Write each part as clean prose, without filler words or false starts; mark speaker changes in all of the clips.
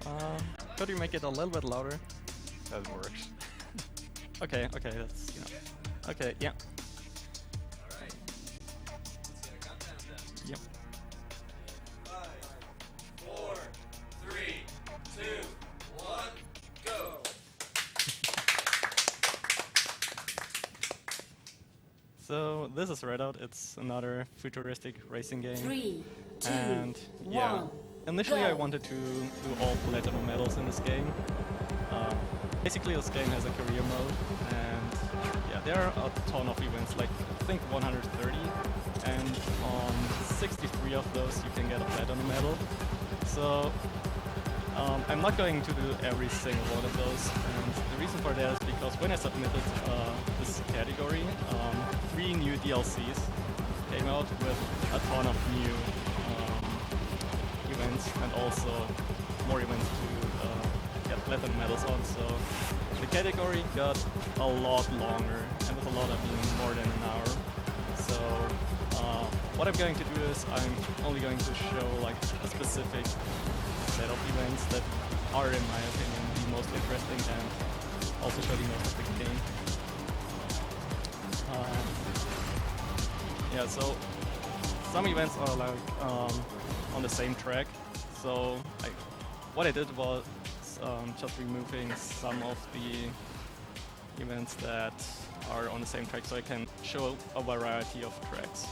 Speaker 1: yeah. Could you make it a little bit louder?
Speaker 2: That works.
Speaker 1: Okay, okay, that's, okay, yeah. Yep.
Speaker 3: 5, 4, 3, 2, 1, go!
Speaker 1: So this is Redout. It's another futuristic racing game.
Speaker 4: 3, 2,
Speaker 1: And yeah,
Speaker 4: 1.
Speaker 1: initially I
Speaker 4: go.
Speaker 1: wanted to do all platinum medals in this game. Basically this game has a career mode, and yeah, there are a ton of events, like I think 130, and on 63 of those you can get a platinum medal. So I'm not going to do every single one of those, and the reason for that is because when I submitted this category, 3 new DLCs came out with a ton of new events and also more events to get platinum medals on. So the category got a lot longer, and with a lot I mean more than an hour. So what I'm going to do is I'm only going to show like a specific set of events that are, in my opinion, the most interesting, and also show the most of the game. Yeah, so some events are like on the same track. So what I did was just removing some of the events that are on the same track, so I can show a variety of tracks.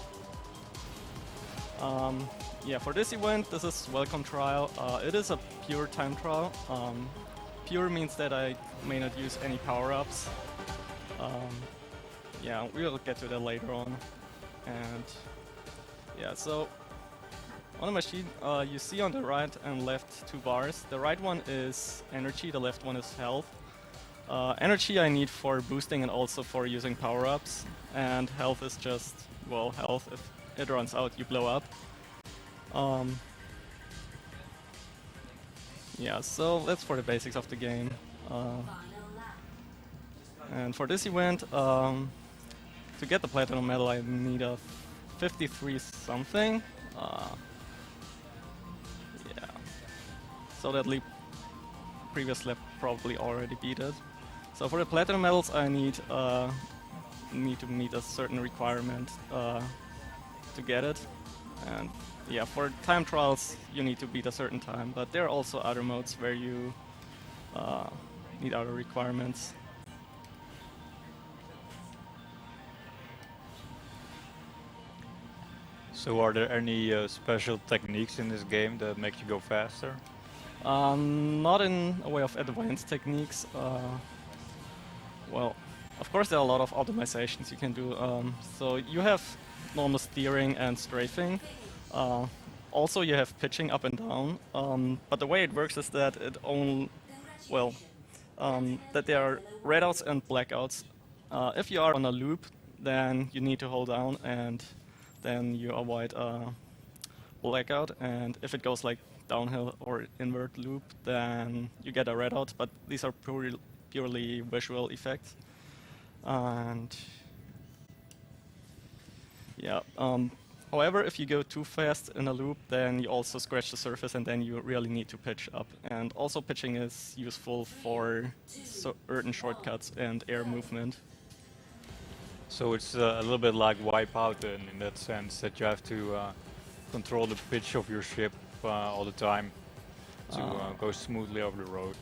Speaker 1: Yeah, for this event, this is Welcome Trial. It is a pure time trial. Pure means that I may not use any power-ups. Yeah, we'll get to that later on. And yeah, so on the machine, you see on the right and left 2 bars. The right one is energy, the left one is health. Energy I need for boosting and also for using power-ups. And health is just, well, health. If it runs out, you blow up. Yeah, so that's for the basics of the game. And for this event, to get the platinum medal, I need a 53 something. Yeah, so that previous lap probably already beat it. So for the platinum medals, I need to meet a certain requirement to get it. And yeah, for time trials, you need to beat a certain time, but there are also other modes where you need other requirements.
Speaker 2: So are there any special techniques in this game that make you go faster?
Speaker 1: Not in a way of advanced techniques. Well, of course there are a lot of optimizations you can do. So you have normal steering and strafing. Also you have pitching up and down. But the way it works is that that there are redouts and blackouts. If you are on a loop, then you need to hold down, and then you avoid a blackout. And if it goes like downhill or invert loop, then you get a redout. But these are purely visual effects. And yeah. However, if you go too fast in a loop, then you also scratch the surface, and then you really need to pitch up. And also pitching is useful for certain shortcuts and air movement.
Speaker 2: So it's a little bit like Wipeout then, in that sense, that you have to control the pitch of your ship all the time to go smoothly over the road.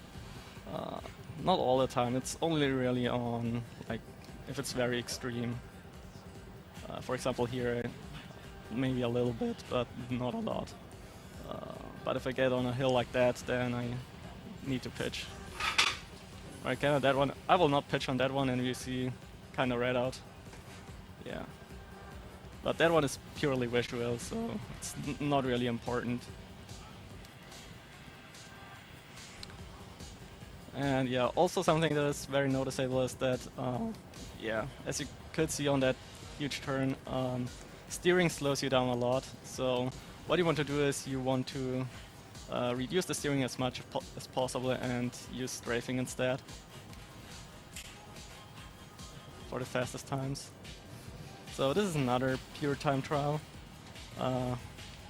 Speaker 1: Not all the time. It's only really on, like, if it's very extreme. For example, here, maybe a little bit, but not a lot. But if I get on a hill like that, then I need to pitch. Right, kind of that one. I will not pitch on that one, and you see kind of red out. Yeah. But that one is purely visual, so it's not really important. And yeah, also something that is very noticeable is that, yeah, as you could see on that huge turn, steering slows you down a lot. So what you want to do is you want to reduce the steering as much as possible and use strafing instead for the fastest times. So this is another pure time trial.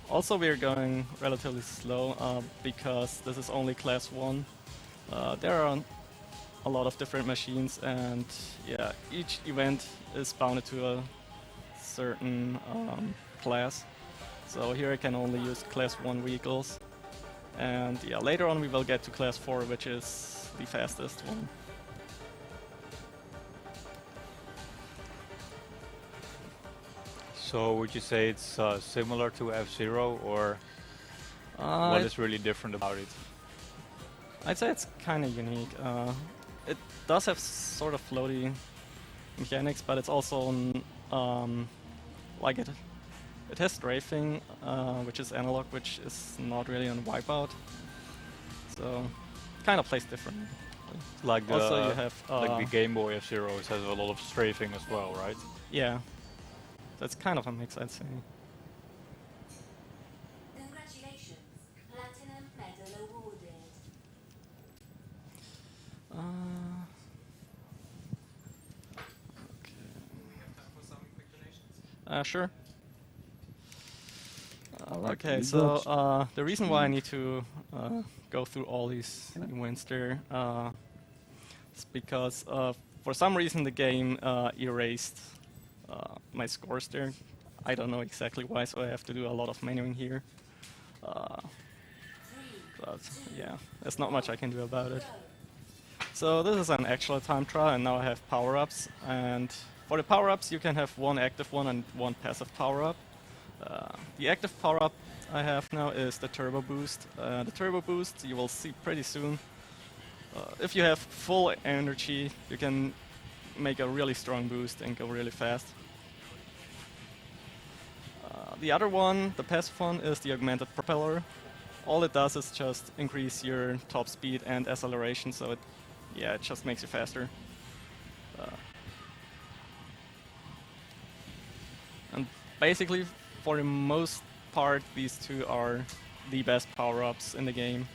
Speaker 1: Also, we're going relatively slow because this is only class 1. There are a lot of different machines, and yeah, each event is bounded to a certain class. So here I can only use class 1 vehicles. And yeah, later on we will get to class 4, which is the fastest one.
Speaker 2: So would you say it's similar to F-Zero, or what is really different about it?
Speaker 1: I'd say it's kind of unique. It does have sort of floaty mechanics, but it's also like it has strafing, which is analog, which is not really on Wipeout. So kind of plays differently.
Speaker 2: Like the,
Speaker 1: Also, you have
Speaker 2: like the Game Boy F-Zeros has a lot of strafing as well, right?
Speaker 1: yeah. That's kind of a mix, I'd say.
Speaker 4: Congratulations, Platinum Medal awarded.
Speaker 1: Sure. Okay, so the reason why I need to go through all these events there is because for some reason the game erased my scores there. I don't know exactly why, so I have to do a lot of menuing here. But yeah, there's not much I can do about it. So this is an actual time trial, and now I have power-ups. And for the power-ups, you can have one active one and one passive power-up. The active power-up I have now is the Turbo Boost. The Turbo Boost you will see pretty soon. If you have full energy, you can make a really strong boost and go really fast. The other one, the passive one, is the Augmented Propeller. All it does is just increase your top speed and acceleration, so it just makes you faster. And basically, for the most part, these two are the best power-ups in the game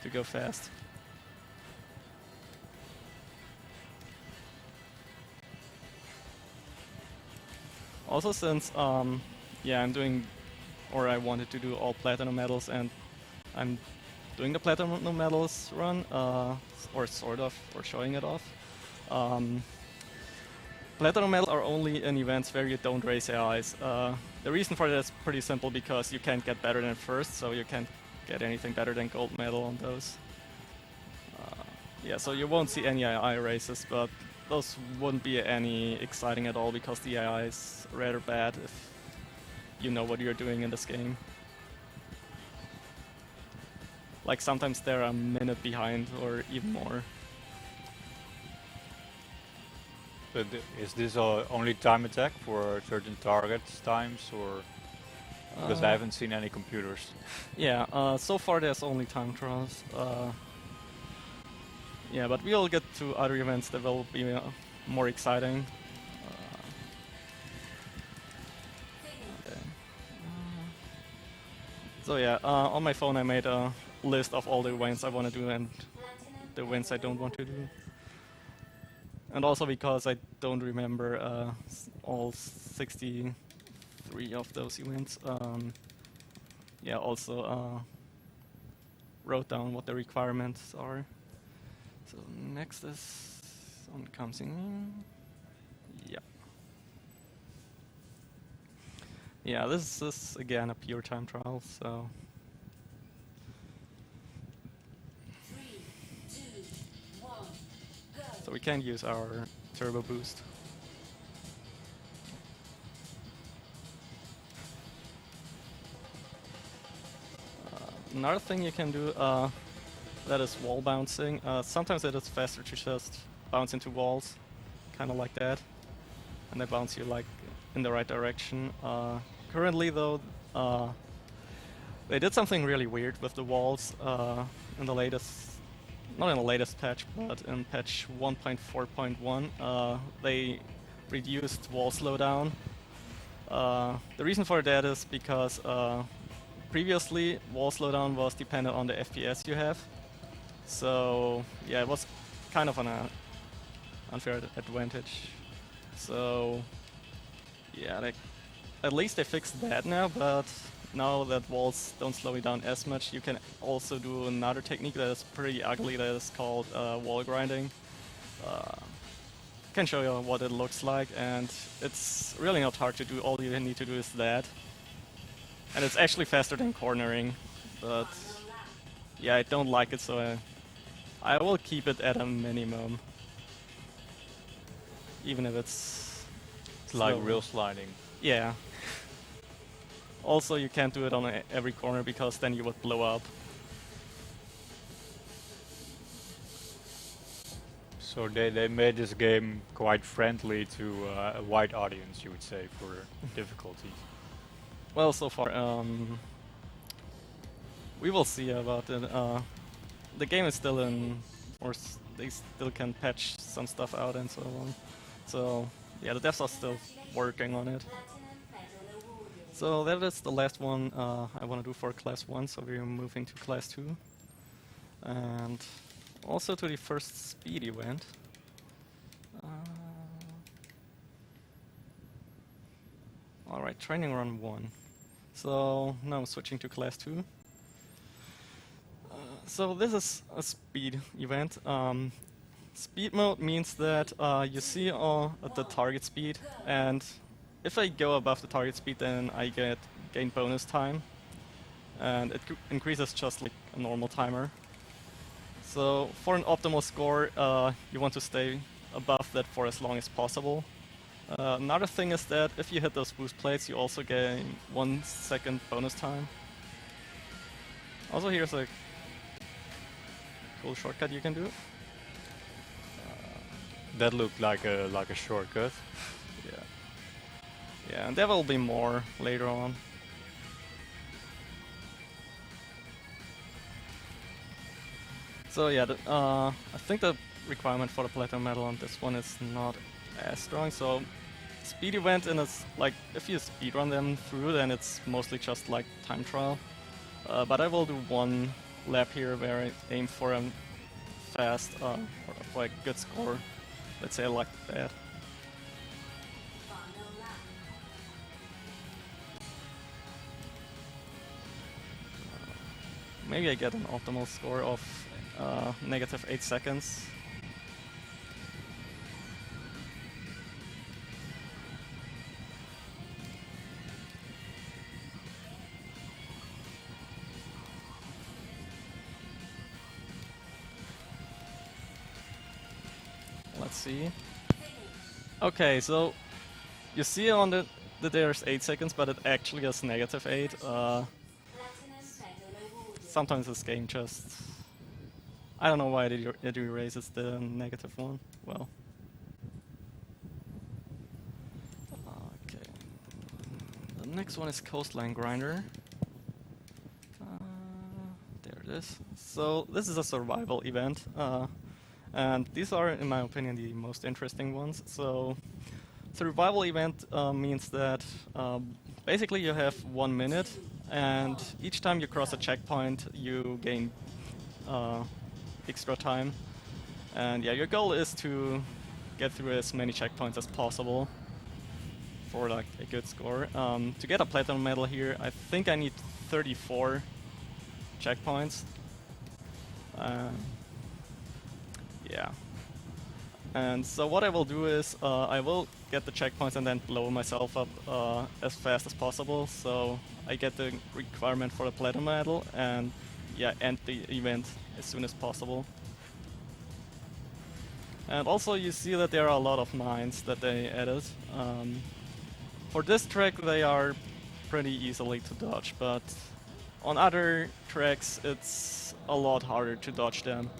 Speaker 1: to go fast. Also, since I'm doing, or I wanted to do all platinum medals, and I'm doing the platinum medals run, or sort of, or showing it off. Platinum medals are only in events where you don't raise AIs. The reason for that is pretty simple, because you can't get better than first, so you can't get anything better than gold medal on those. So you won't see any AI races, but those wouldn't be any exciting at all, because the AI is rather bad if you know what you're doing in this game. Like sometimes they're a minute behind or even more.
Speaker 2: But is this only time attack for certain targets times, or because I haven't seen any computers?
Speaker 1: Yeah, so far there's only time trials. Yeah, but we'll get to other events that will be more exciting. Okay. So yeah, on my phone I made a list of all the events I want to do and the events I don't want to do. And also because I don't remember all 63 of those events, also wrote down what the requirements are. So next is on comes in. Yeah, this is again a pure time trial, so.
Speaker 4: 3, 2, 1, go.
Speaker 1: So we can't use our turbo boost. Another thing you can do, that is wall bouncing. Sometimes it is faster to just bounce into walls, kind of like that, and they bounce you like in the right direction. Currently though, they did something really weird with the walls in the latest, not in the latest patch, but in patch 1.4.1, they reduced wall slowdown. The reason for that is because previously wall slowdown was dependent on the FPS you have. So yeah, it was kind of an unfair advantage. So yeah, they at least they fixed that now, but now that walls don't slow you down as much, you can also do another technique that is pretty ugly that is called wall grinding. Can show you what it looks like, and it's really not hard to do. All you need to do is that. And it's actually faster than cornering, but yeah, I don't like it, so I will keep it at a minimum. Even if it's
Speaker 2: Like
Speaker 1: slow.
Speaker 2: real sliding.
Speaker 1: Yeah. Also, you can't do it on every corner because then you would blow up.
Speaker 2: So they made this game quite friendly to a wide audience, you would say, for difficulty.
Speaker 1: Well, so far, we will see about it. The game is still in, they still can patch some stuff out and so on. So, yeah, the devs are still working on it.
Speaker 4: Platinum medal awarded.
Speaker 1: So that is the last one I want to do for Class 1, so we're moving to Class 2. And also to the first speed event. Alright, training run 1. So now I'm switching to Class 2. So this is a speed event. Speed mode means that you see the target speed, and if I go above the target speed, then I gain bonus time, and it increases just like a normal timer. So for an optimal score, you want to stay above that for as long as possible. Another thing is that if you hit those boost plates, you also gain 1 second bonus time. Also, here's a cool shortcut you can do.
Speaker 2: That looked like a shortcut.
Speaker 1: Yeah. Yeah, and there will be more later on. So yeah, I think the requirement for the platinum medal on this one is not as strong. So speed event, and it's like if you speedrun them through, then it's mostly just like time trial. But I will do one lap here where I aim for a fast, or for a good score. Let's say like that.
Speaker 4: Final lap.
Speaker 1: Maybe I get an optimal score of -8 seconds. Let's see. Okay, so you see on that there's 8 seconds, but it actually is -8.
Speaker 4: Platinum medal awarded.
Speaker 1: Sometimes this game just... I don't know why it erases the negative one. Well. Okay. The next one is Coastline Grinder. There it is. So this is a survival event. And these are, in my opinion, the most interesting ones. So survival event means that basically you have 1 minute, and each time you cross a checkpoint, you gain extra time. And yeah, your goal is to get through as many checkpoints as possible for like a good score. To get a platinum medal here, I think I need 34 checkpoints. Yeah. And so what I will do is I will get the checkpoints and then blow myself up as fast as possible, so I get the requirement for the platinum medal, and yeah, end the event as soon as possible. And also you see that there are a lot of mines that they added. For this track they are pretty easily to dodge, but on other tracks it's a lot harder to dodge them.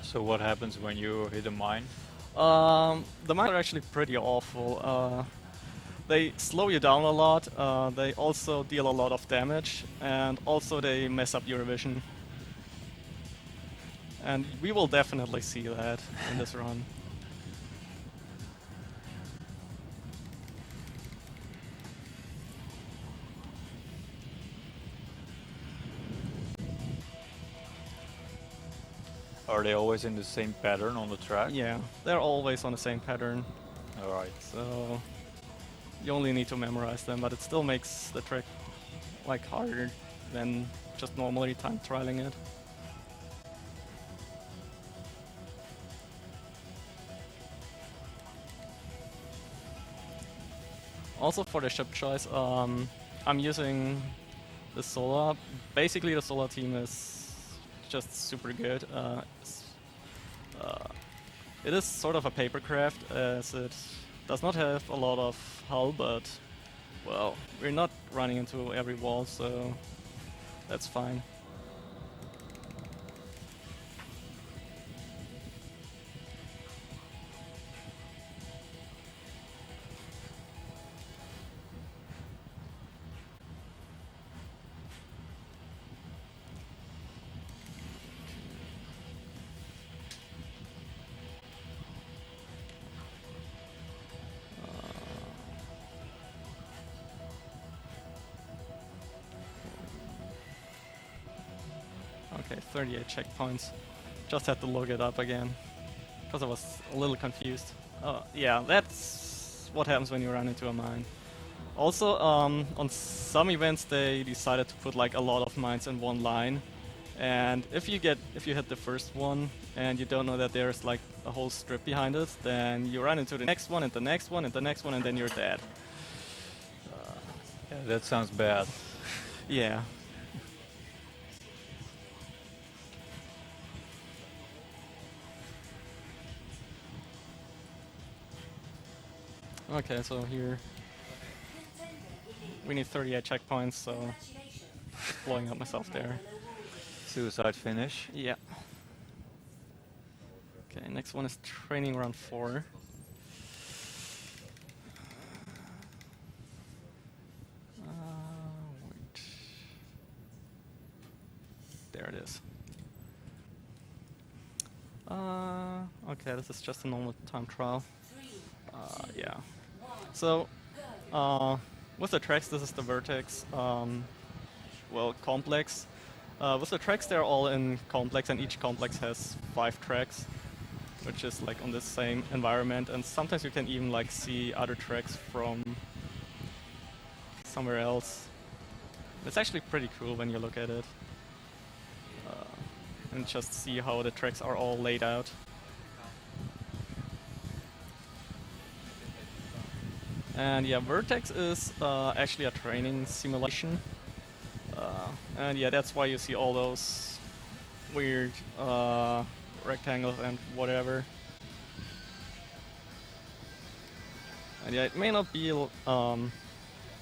Speaker 2: So what happens when you hit a mine?
Speaker 1: The mines are actually pretty awful. They slow you down a lot, they also deal a lot of damage, and also they mess up your vision. And we will definitely see that in this run.
Speaker 2: Are they always in the same pattern on the track?
Speaker 1: Yeah, they're always on the same pattern,
Speaker 2: Alright.
Speaker 1: so you only need to memorize them, but it still makes the track like harder than just normally time trialing it. Also for the ship choice, I'm using the Solar. Basically the Solar team is just super good. It is sort of a papercraft as it does not have a lot of hull, but well, we're not running into every wall, so that's fine. Okay, 38 checkpoints. Just had to look it up again, because I was a little confused. Yeah, that's what happens when you run into a mine. Also, on some events they decided to put like a lot of mines in one line, and if you hit the first one and you don't know that there's like a whole strip behind it, then you run into the next one and the next one and the next one, and then you're dead.
Speaker 2: Yeah, that sounds bad.
Speaker 1: Yeah. Okay, so here we need 38 checkpoints, so blowing up myself there.
Speaker 2: Suicide finish.
Speaker 1: Yeah. Okay, next one is training round 4. Wait. There it is. Okay, this is just a normal time trial. Yeah. So, with the tracks, this is the vertex, well, complex. With the tracks, they're all in complex, and each complex has 5 tracks, which is like on the same environment, and sometimes you can even like see other tracks from somewhere else. It's actually pretty cool when you look at it. And just see how the tracks are all laid out. And yeah, Vertex is actually a training simulation. And yeah, that's why you see all those weird rectangles and whatever. And yeah, it may not be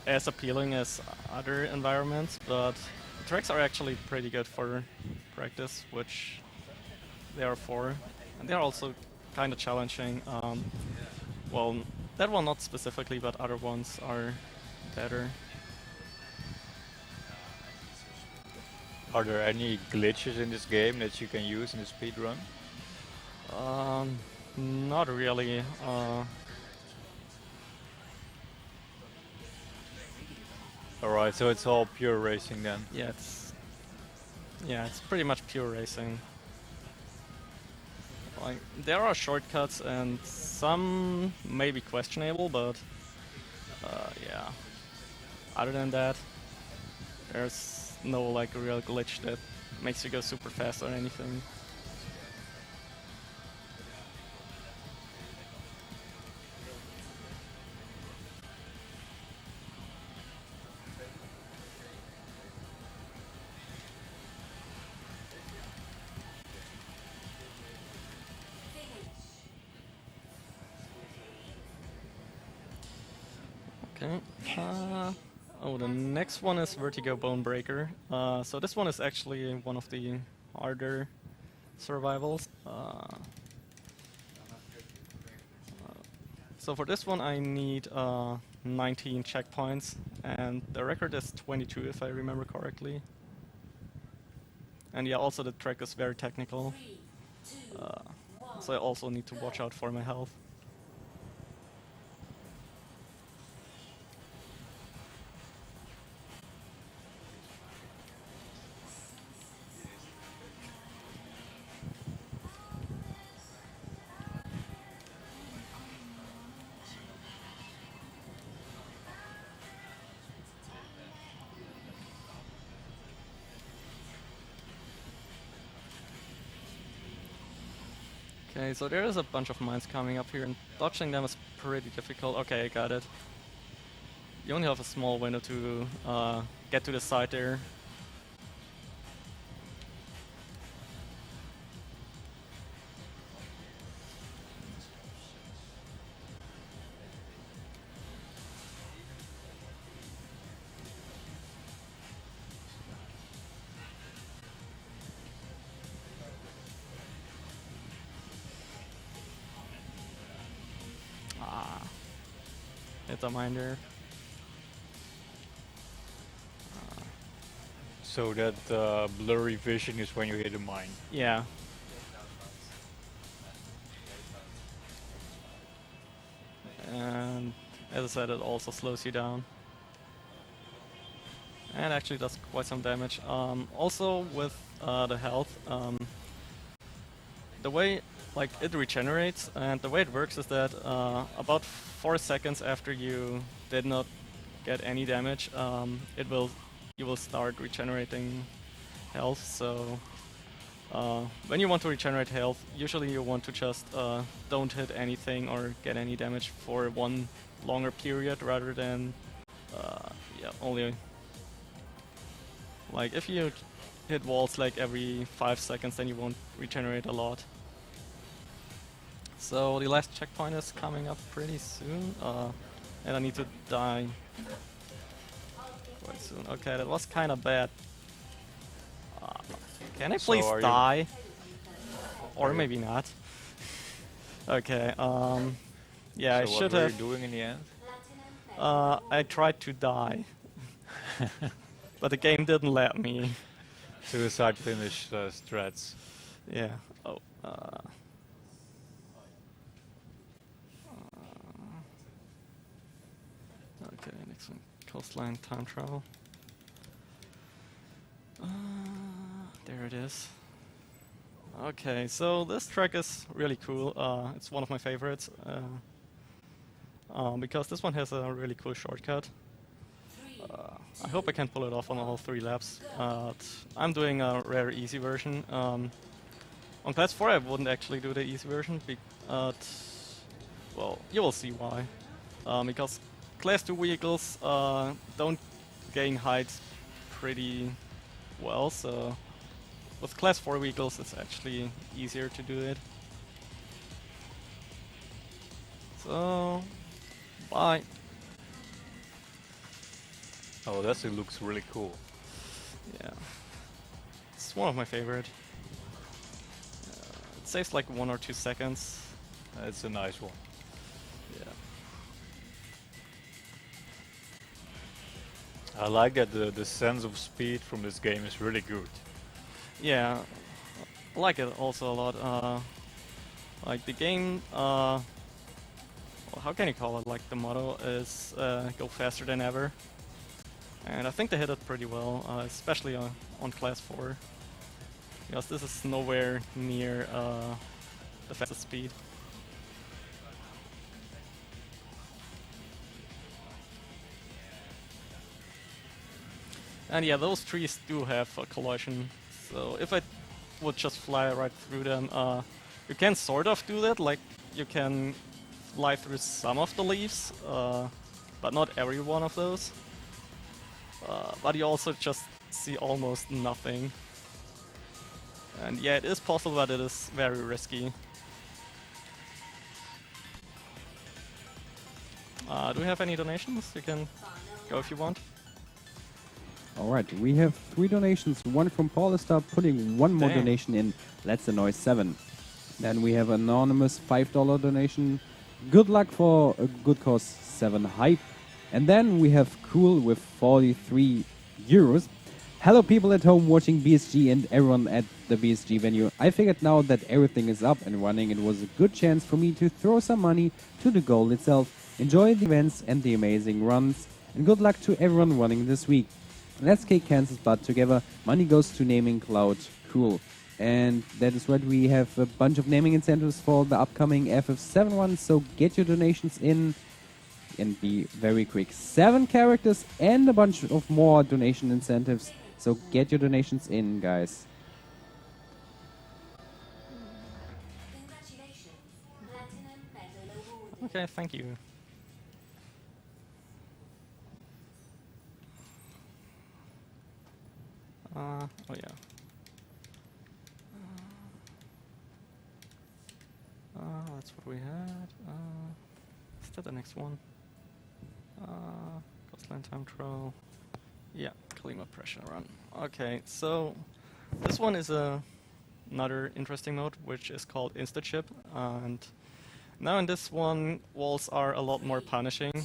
Speaker 1: as appealing as other environments, but the tracks are actually pretty good for practice, which they are for. And they're also kind of challenging. Well, that one not specifically, but other ones are better.
Speaker 2: Are there any glitches in this game that you can use in the speedrun?
Speaker 1: Not really.
Speaker 2: Alright, so it's all pure racing then.
Speaker 1: Yeah, it's pretty much pure racing. Like, there are shortcuts and some may be questionable, but yeah. Other than that, there's no like real glitch that makes you go super fast or anything. Okay. Oh, the next one is Vertigo Bone Breaker. So this one is actually one of the harder survivals. So for this one I need 19 checkpoints, and the record is 22 if I remember correctly. And yeah, also the track is very technical, so I also need to watch out for my health. Okay, so there is a bunch of mines coming up here, and dodging them is pretty difficult. Okay, I got it. You only have a small window to get to the side there. Ah, hit a mine there.
Speaker 2: So that blurry vision is when you hit a mine.
Speaker 1: Yeah. And as I said, it also slows you down. And actually does quite some damage. Also with the health, the way like it regenerates, and the way it works is that about 4 seconds after you did not get any damage, you will start regenerating health. So when you want to regenerate health, usually you want to just don't hit anything or get any damage for one longer period, rather than yeah, only like if you hit walls like every 5 seconds, then you won't regenerate a lot. So the last checkpoint is coming up pretty soon, and I need to die quite soon. Okay, that was kind of bad. Can I
Speaker 2: So
Speaker 1: please
Speaker 2: are you-
Speaker 1: die? Or
Speaker 2: Are you-
Speaker 1: maybe not. Okay, yeah, I
Speaker 2: So
Speaker 1: should
Speaker 2: what were
Speaker 1: have.
Speaker 2: you doing in the end?
Speaker 1: I tried to die, but the game didn't let me.
Speaker 2: Suicide finish strats.
Speaker 1: Yeah. Oh. Okay, next one. Coastline time travel. There it is. Okay, so this track is really cool. It's one of my favorites. Because this one has a really cool shortcut. I hope I can pull it off on all 3 laps. I'm doing a rare easy version. On class 4 I wouldn't actually do the easy version, but well, you will see why. Because class 2 vehicles don't gain height pretty well, so with class 4 vehicles it's actually easier to do it. So, bye.
Speaker 2: Oh, it looks really cool.
Speaker 1: Yeah. It's one of my favorite. It saves like 1 or 2 seconds.
Speaker 2: It's a nice one.
Speaker 1: Yeah.
Speaker 2: I like that the sense of speed from this game is really good.
Speaker 1: Yeah. I like it also a lot. Like the game, well, how can you call it? Like the motto is go faster than ever. And I think they hit it pretty well, especially on class 4. Because this is nowhere near the fastest speed. And yeah, those trees do have a collision, so if I would just fly right through them, you can sort of do that, like you can fly through some of the leaves, but not every one of those. But you also just see almost nothing. And yeah, it is possible, but it is very risky. Do we have any donations? You can go if you want.
Speaker 5: Alright, we have 3 donations. One from Paulistar putting one more
Speaker 1: Damn.
Speaker 5: donation in. Let's annoy 7. Then we have anonymous $5 donation. Good luck for a good cause 7 hype. And then we have Cool with 43 euros. Hello people at home watching BSG and everyone at the BSG venue. I figured now that everything is up and running, it was a good chance for me to throw some money to the goal itself. Enjoy the events and the amazing runs. And good luck to everyone running this week. Let's kick Kansas butt together. Money goes to naming Cloud Cool. And that is right, we have a bunch of naming incentives for the upcoming FF7 one, so get your donations in and be very quick. 7 characters and a bunch of more donation incentives, so get your donations in, guys.
Speaker 1: Okay, thank you. Oh yeah. That's what we had. Is that the next one? Coastline time trial. Yeah, Klima pressure run. Okay, so this one is another interesting mode, which is called Insta-Chip, and now in this one, walls are a lot more punishing.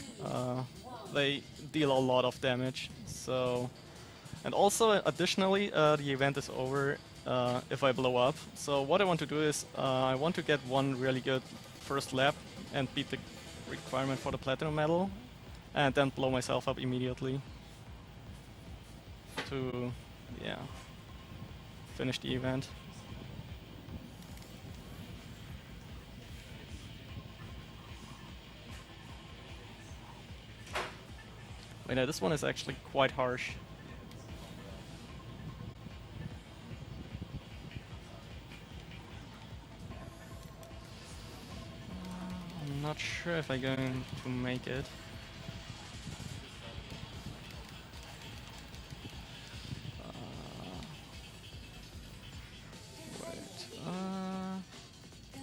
Speaker 1: They deal a lot of damage, so... And also, additionally, the event is over if I blow up. So what I want to do is, I want to get one really good first lap and beat the requirement for the platinum medal, and then blow myself up immediately to, yeah, finish the event. Wait, no, this one is actually quite harsh. I'm not sure if I'm going to make it.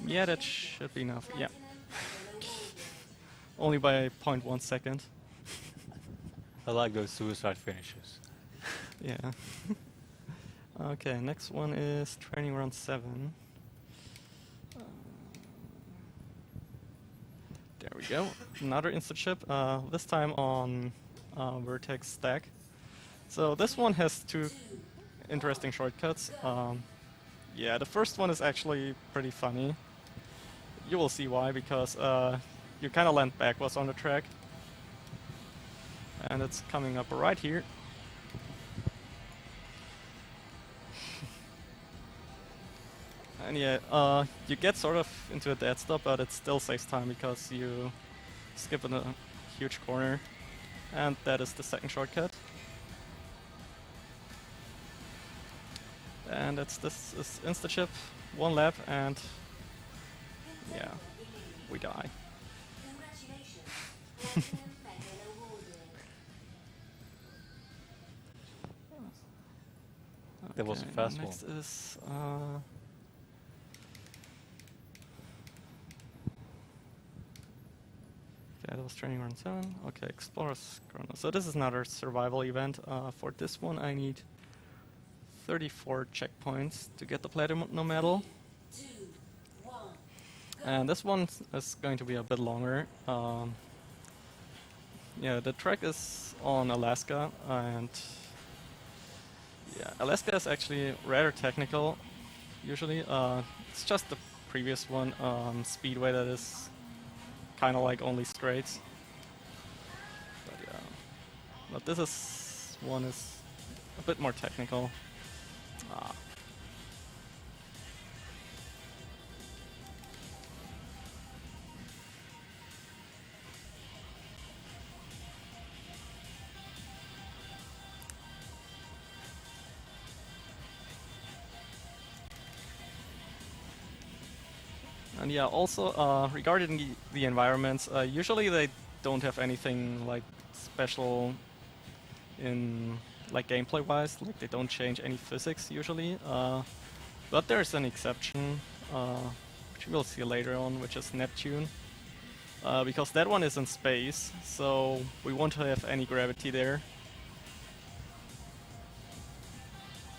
Speaker 1: Yeah, that should be enough. Yeah. Only by 0.1 second.
Speaker 2: I like those suicide finishes.
Speaker 1: Yeah. Okay, next one is training run 7. There we go. Another Insta-Chip, this time on Vertex stack. So this one has 2 interesting shortcuts. Yeah, the first one is actually pretty funny. You will see why, because you kind of land backwards on the track. And it's coming up right here. And yeah, you get sort of into a dead stop, but it still saves time because you skip in a huge corner. And that is the second shortcut. And this is Insta-Chip, 1 lap, and yeah, we die.
Speaker 4: Congratulations. Medal awarded.
Speaker 2: That was a
Speaker 1: Okay,
Speaker 2: fast
Speaker 1: next
Speaker 2: one.
Speaker 1: is okay, that was training run 7. Okay, Explorer's Chrono. So this is another survival event. For this one I need 34 checkpoints to get the platinum medal.
Speaker 4: 2, 1.
Speaker 1: And this one is going to be a bit longer. Yeah, the track is on Alaska, and yeah, Alaska is actually rather technical. Usually, it's just the previous one, Speedway, that is kind of like only straights. But yeah, but this one is a bit more technical. And yeah, also regarding the environments, usually they don't have anything like special in like gameplay wise, like they don't change any physics usually. But there's an exception, which we'll see later on, which is Neptune. Because that one is in space, so we won't have any gravity there.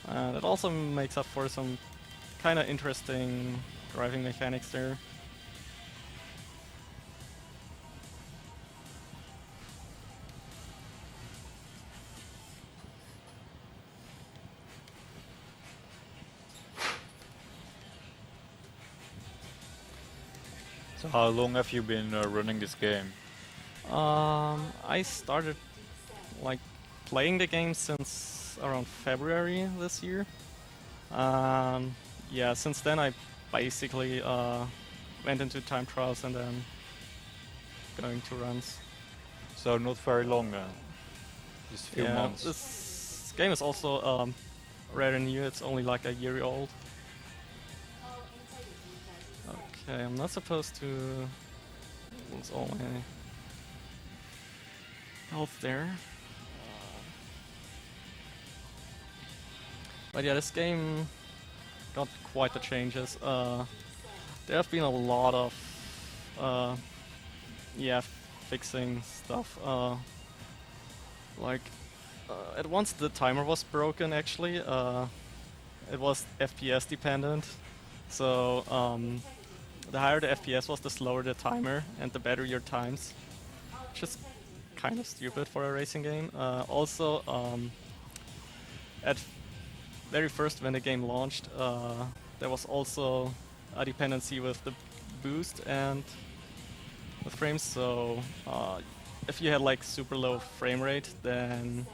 Speaker 1: That also makes up for some kind of interesting driving mechanics there.
Speaker 2: So how long have you been running this game?
Speaker 1: I started like playing the game since around February this year. Yeah, since then I basically went into time trials and then going to runs.
Speaker 2: So not very long then. Just a few
Speaker 1: Yeah,
Speaker 2: months.
Speaker 1: this game is also rather new. It's only like a year old. Okay, I'm not supposed to lose all my health there. But yeah, this game got quite the changes. There have been a lot of yeah, fixing stuff. Like at once the timer was broken actually. It was FPS dependent. So the higher the FPS was, the slower the timer and the better your times. Which is kind of stupid for a racing game. Also, at very first when the game launched, there was also a dependency with the boost and the frames. So if you had like super low frame rate, then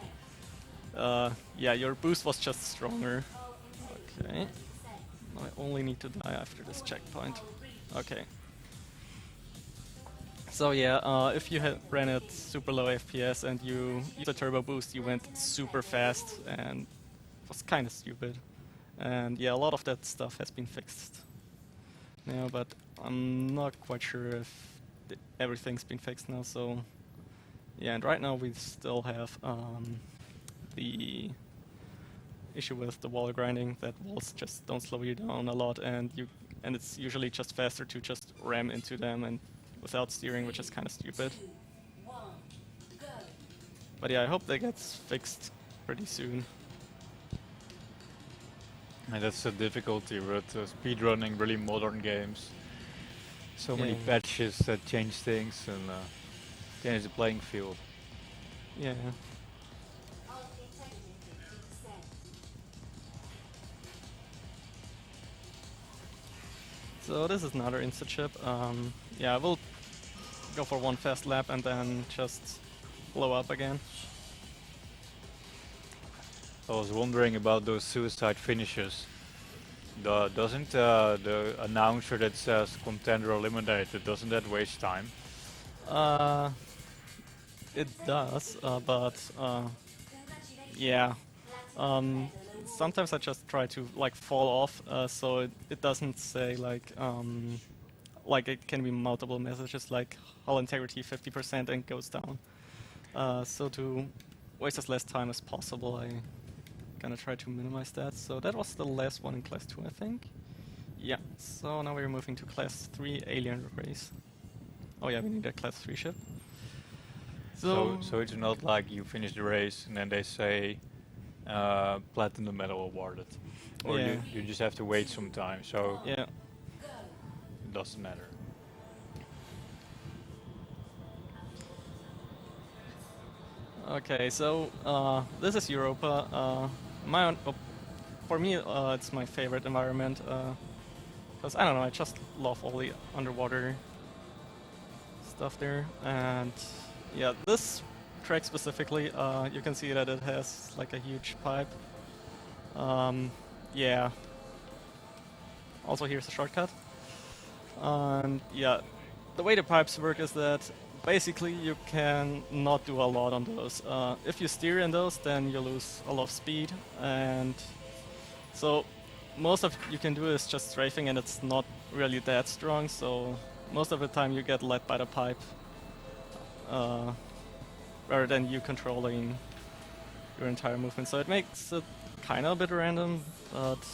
Speaker 1: yeah, your boost was just stronger. Okay, I only need to die after this checkpoint. Okay. So yeah, if you had ran at super low FPS and you used a turbo boost, you went super fast and it was kind of stupid. And yeah, a lot of that stuff has been fixed now, but I'm not quite sure if everything's been fixed now. So yeah, and right now we still have the issue with the wall grinding, that walls just don't slow you down a lot, and it's usually just faster to just ram into them and without steering, which is kind of stupid. But yeah, I hope that gets fixed pretty soon.
Speaker 2: And that's the difficulty with speedrunning really modern games. So many patches that change things and change the playing field.
Speaker 1: Yeah. So this is another insta chip. Yeah, I will go for one fast lap and then just blow up again.
Speaker 2: I was wondering about those suicide finishes. Doesn't the announcer that says contender eliminated, doesn't that waste time?
Speaker 1: It does, but yeah. Sometimes I just try to like fall off, so it doesn't say like it can be multiple messages like hull integrity 50% and goes down. So to waste as less time as possible, I gonna try to minimize that. So that was the last one in class 2, I think. Yeah. So now we're moving to class 3 alien race. Oh yeah, we need a class 3 ship.
Speaker 2: So it's not like you finish the race and then they say platinum medal awarded, or
Speaker 1: Yeah.
Speaker 2: you just have to wait some time. So
Speaker 1: Yeah.
Speaker 2: it doesn't matter.
Speaker 1: Okay, so this is Europa. For me, it's my favorite environment because I don't know, I just love all the underwater stuff there. And yeah, this track specifically, you can see that it has like a huge pipe. Yeah. Also, here's a shortcut. And yeah, the way the pipes work is that basically you can not do a lot on those. If you steer in those, then you lose a lot of speed, and so most of you can do is just strafing, and it's not really that strong, so most of the time you get led by the pipe rather than you controlling your entire movement. So it makes it kind of a bit random, but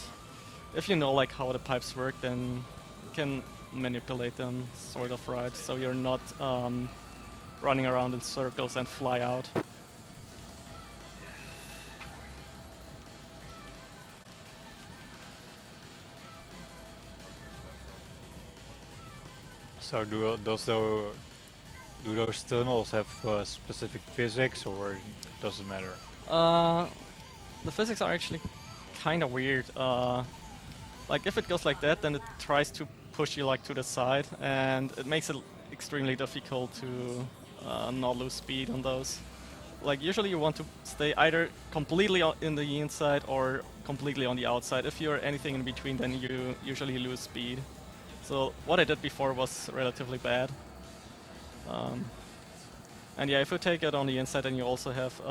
Speaker 1: if you know like how the pipes work, then you can manipulate them sort of right, so you're not running around in circles and fly out.
Speaker 2: So do those tunnels have specific physics, or does it matter?
Speaker 1: The physics are actually kind of weird. Like if it goes like that, then it tries to push you like to the side, and it makes it extremely difficult to not lose speed on those. Like usually you want to stay either completely in the inside or completely on the outside. If you're anything in between, then you usually lose speed. So what I did before was relatively bad. And yeah, if you take it on the inside, then you also have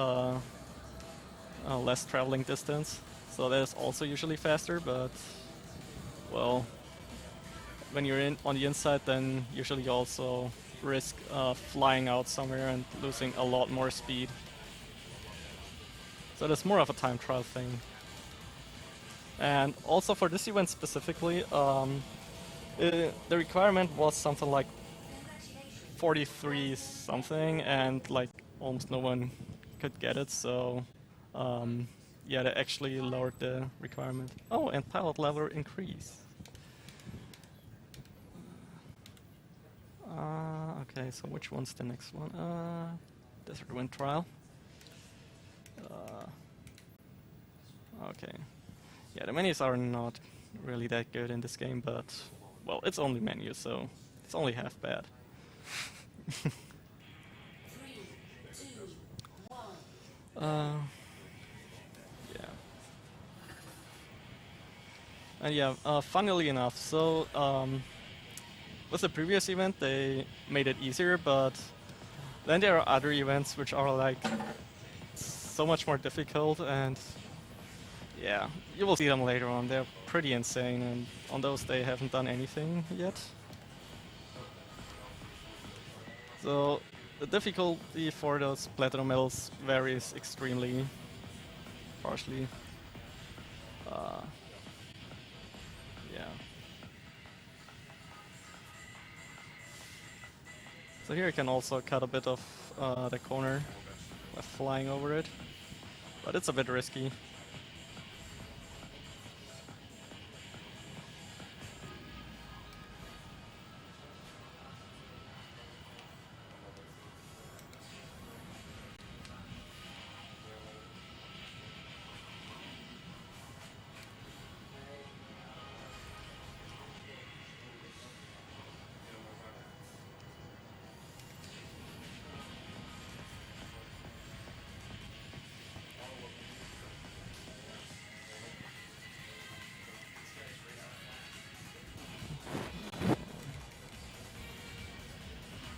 Speaker 1: less traveling distance. So that is also usually faster, but well, when you're on the inside, then usually you also risk flying out somewhere and losing a lot more speed. So that's more of a time trial thing. And also for this event specifically, the requirement was something like 43 something, and like almost no one could get it. So yeah, they actually lowered the requirement. Oh, and pilot level increase. Okay, so which one's the next one? Desert Wind Trial. Okay. Yeah, the menus are not really that good in this game, but well, it's only menus, so it's only half bad.
Speaker 4: 3, 2, 1.
Speaker 1: Yeah. And yeah, funnily enough, so with the previous event they made it easier, but then there are other events which are like so much more difficult, and yeah, you will see them later on. They're pretty insane, and on those they haven't done anything yet. So the difficulty for those platinum medals varies extremely, partially. Yeah. So here you can also cut a bit of the corner by flying over it, but it's a bit risky.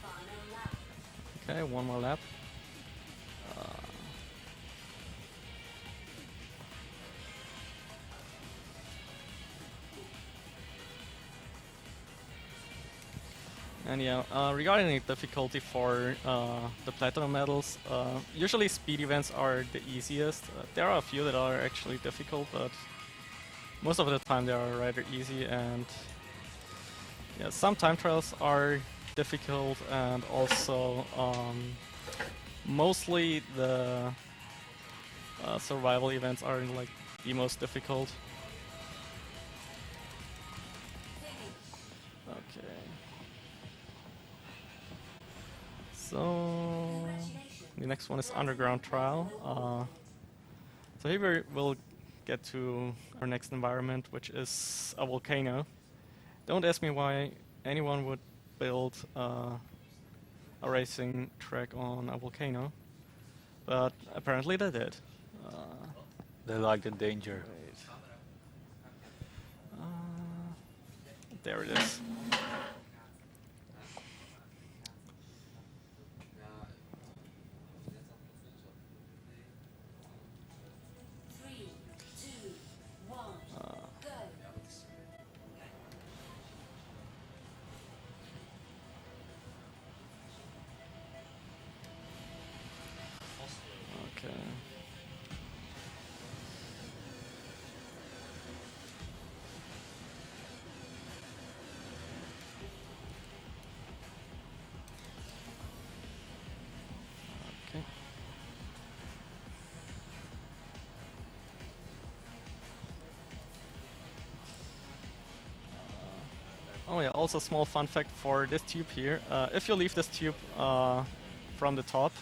Speaker 4: Final lap.
Speaker 1: Okay, one more lap. And yeah, regarding the difficulty for the platinum medals, usually speed events are the easiest. There are a few that are actually difficult, but most of the time they are rather easy. And yeah, some time trials are difficult, and also mostly the survival events are like the most difficult. Okay. So the next one is Underground Trial. So here we'll get to our next environment, which is a volcano. Don't ask me why anyone would build a racing track on a volcano, but apparently they did.
Speaker 2: They like the danger.
Speaker 1: Wait. There it is.
Speaker 4: Three, two, one, go.
Speaker 1: Okay. Okay. Oh yeah, also small fun fact for this tube here. If you leave this tube from the top,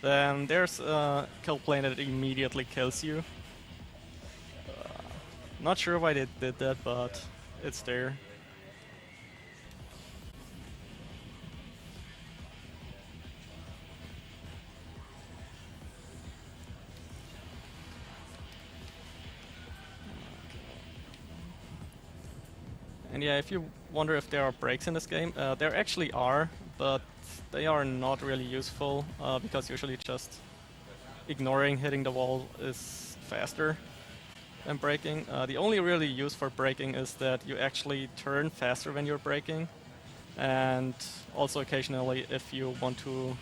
Speaker 1: then there's a kill plane that immediately kills you. Not sure why they did that, but it's there. And yeah, if you wonder if there are breaks in this game, there actually are, but they are not really useful because usually just ignoring hitting the wall is faster than braking. The only really use for braking is that you actually turn faster when you're braking, and also occasionally if you want to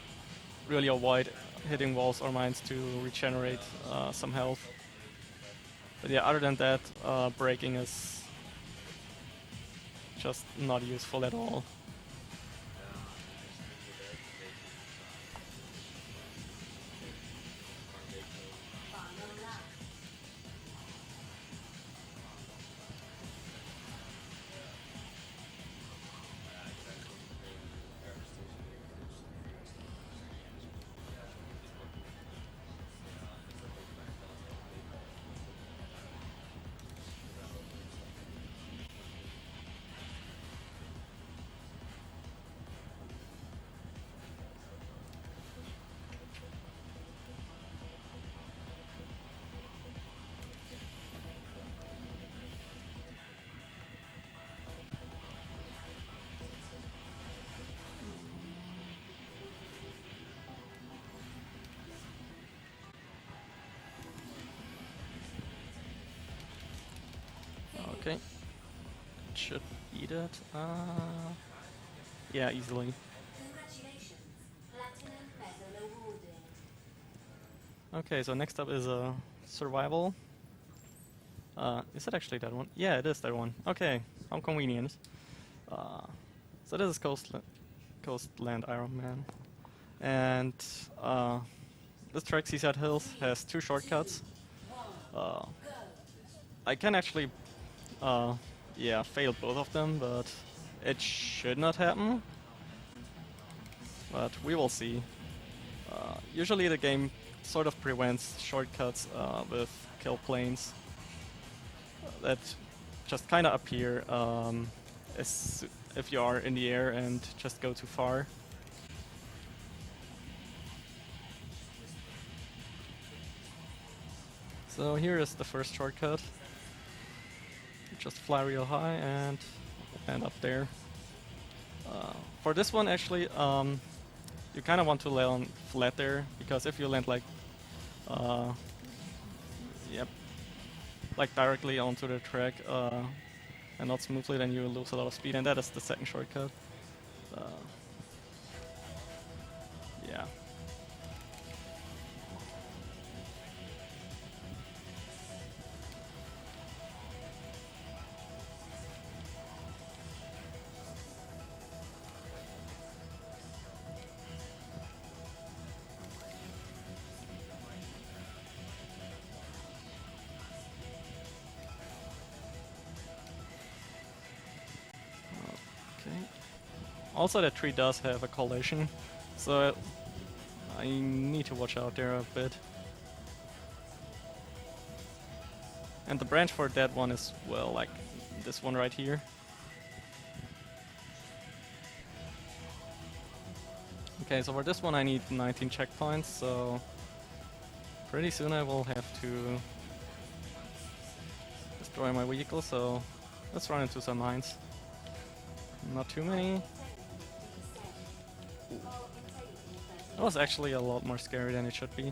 Speaker 1: really avoid hitting walls or mines to regenerate some health. But yeah, other than that, braking is just not useful at all.
Speaker 4: Final lap.
Speaker 1: Okay. Should beat it. Yeah, easily.
Speaker 4: Congratulations. Platinum medal awarded.
Speaker 1: Okay, so next up is a survival. Is it actually that one? Yeah, it is that one. Okay, how convenient. So this is Coastland Iron Man. And this track, Seaside Hills, has 2 shortcuts. I can actually yeah, fail both of them, but it should not happen. But we will see. Usually the game sort of prevents shortcuts with kill planes that just kind of appear if you are in the air and just go too far. So here is the first shortcut. You just fly real high and end up there. For this one actually, you kind of want to land flat there, because if you land like yep, like directly onto the track and not smoothly, then you lose a lot of speed, and that is the second shortcut. Yeah. Also, that tree does have a collision, so I need to watch out there a bit. And the branch for that one is, well, like this one right here. Okay, so for this one I need 19 checkpoints, so pretty soon I will have to destroy my vehicle, so let's run into some mines. Not too many. That was actually a lot more scary than it should be.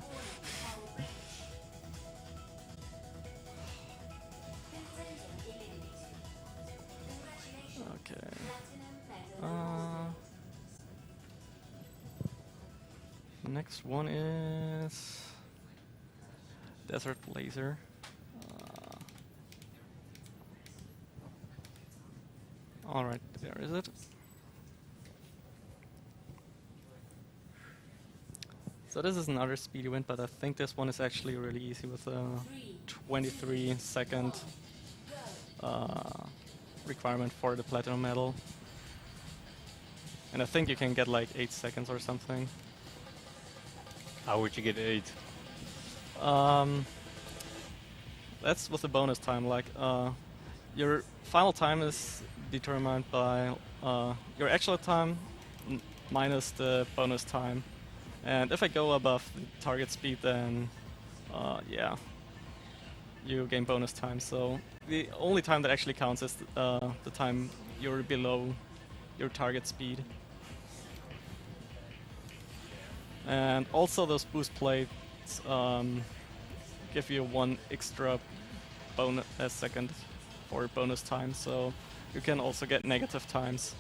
Speaker 1: Okay. Next one is Desert Laser. Alright, there is it. So this is another speed event, but I think this one is actually really easy with a 23-second requirement for the platinum medal. And I think you can get like 8 seconds or something.
Speaker 2: How would you get 8?
Speaker 1: That's with the bonus time. Like your final time is determined by your actual time minus the bonus time. And if I go above the target speed, then yeah, you gain bonus time. So the only time that actually counts is the time you're below your target speed. And also those boost plates give you 1 extra second for bonus time, so you can also get negative times.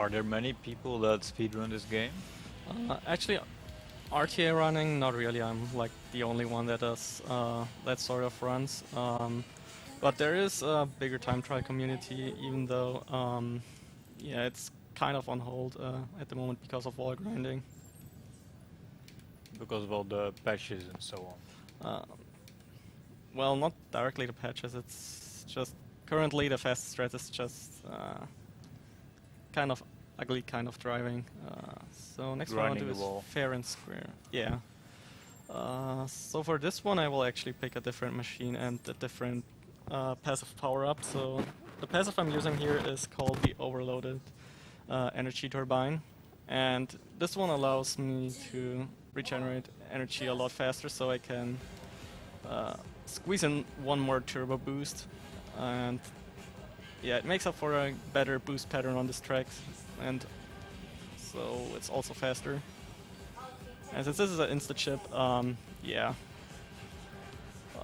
Speaker 2: Are there many people that speedrun this game?
Speaker 1: Actually, RTA running, not really. I'm like the only one that does that sort of runs. But there is a bigger time trial community, even though yeah, it's kind of on hold at the moment because of wall grinding.
Speaker 2: Because of all the patches and so on.
Speaker 1: Well, not directly the patches. It's just currently the fast strat is just kind of ugly kind of driving. So next one I want to
Speaker 2: Grinding
Speaker 1: do
Speaker 2: the wall.
Speaker 1: is fair and square. Yeah. So for this one I will actually pick a different machine and a different passive power up. So the passive I'm using here is called the overloaded energy turbine, and this one allows me to regenerate energy a lot faster, so I can squeeze in one more turbo boost, and yeah, it makes up for a better boost pattern on this track, and so it's also faster. And since this is an insta chip, yeah,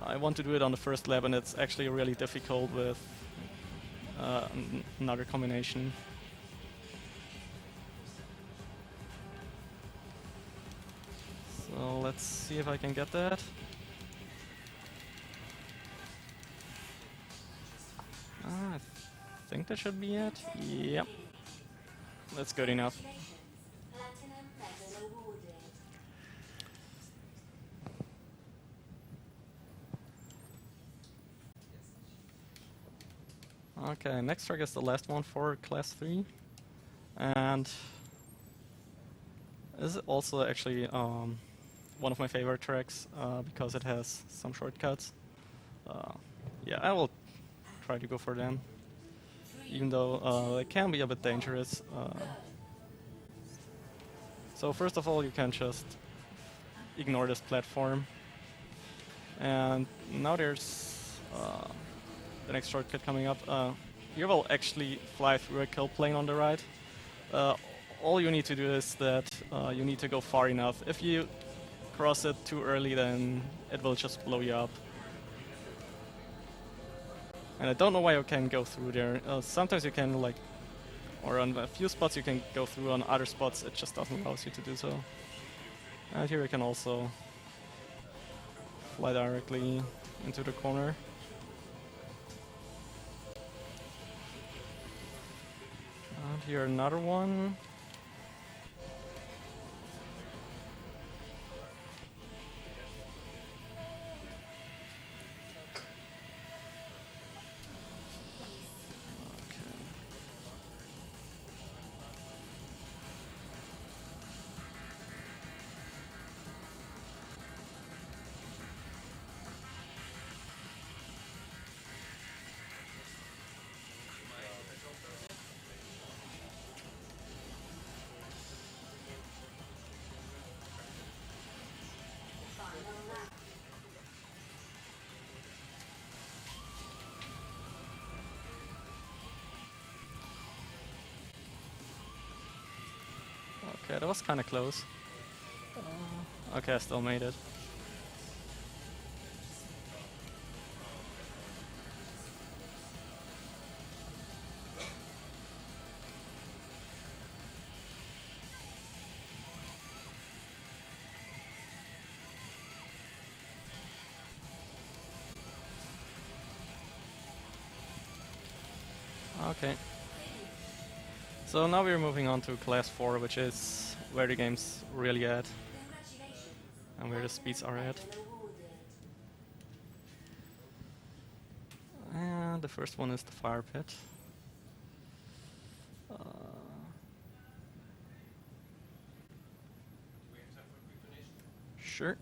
Speaker 1: I want to do it on the first lap, and it's actually really difficult with another combination. So let's see if I can get that. I think that should be it. Yep. That's good enough.
Speaker 4: Platinum medal awarded.
Speaker 1: Okay, next track is the last one for Class 3. And this is also actually one of my favorite tracks because it has some shortcuts. Yeah, I will try to go for them, even though they can be a bit dangerous. So first of all, you can just ignore this platform. And now there's the next shortcut coming up. You will actually fly through a kill plane on the right. All you need to do is that you need to go far enough. If you cross it too early, then it will just blow you up. And I don't know why you can go through there. Sometimes you can, like, or on a few spots you can go through, on other spots it just doesn't allow you to do so. And here you can also fly directly into the corner. And here another one. Okay, that was kind of close. Okay, I still made it. Okay. So now we're moving on to Class 4, which is where the game's really at
Speaker 4: Congratulations.
Speaker 1: and where the speeds are at.
Speaker 4: Medal awarded.
Speaker 1: And the first one is the fire pit. Sure.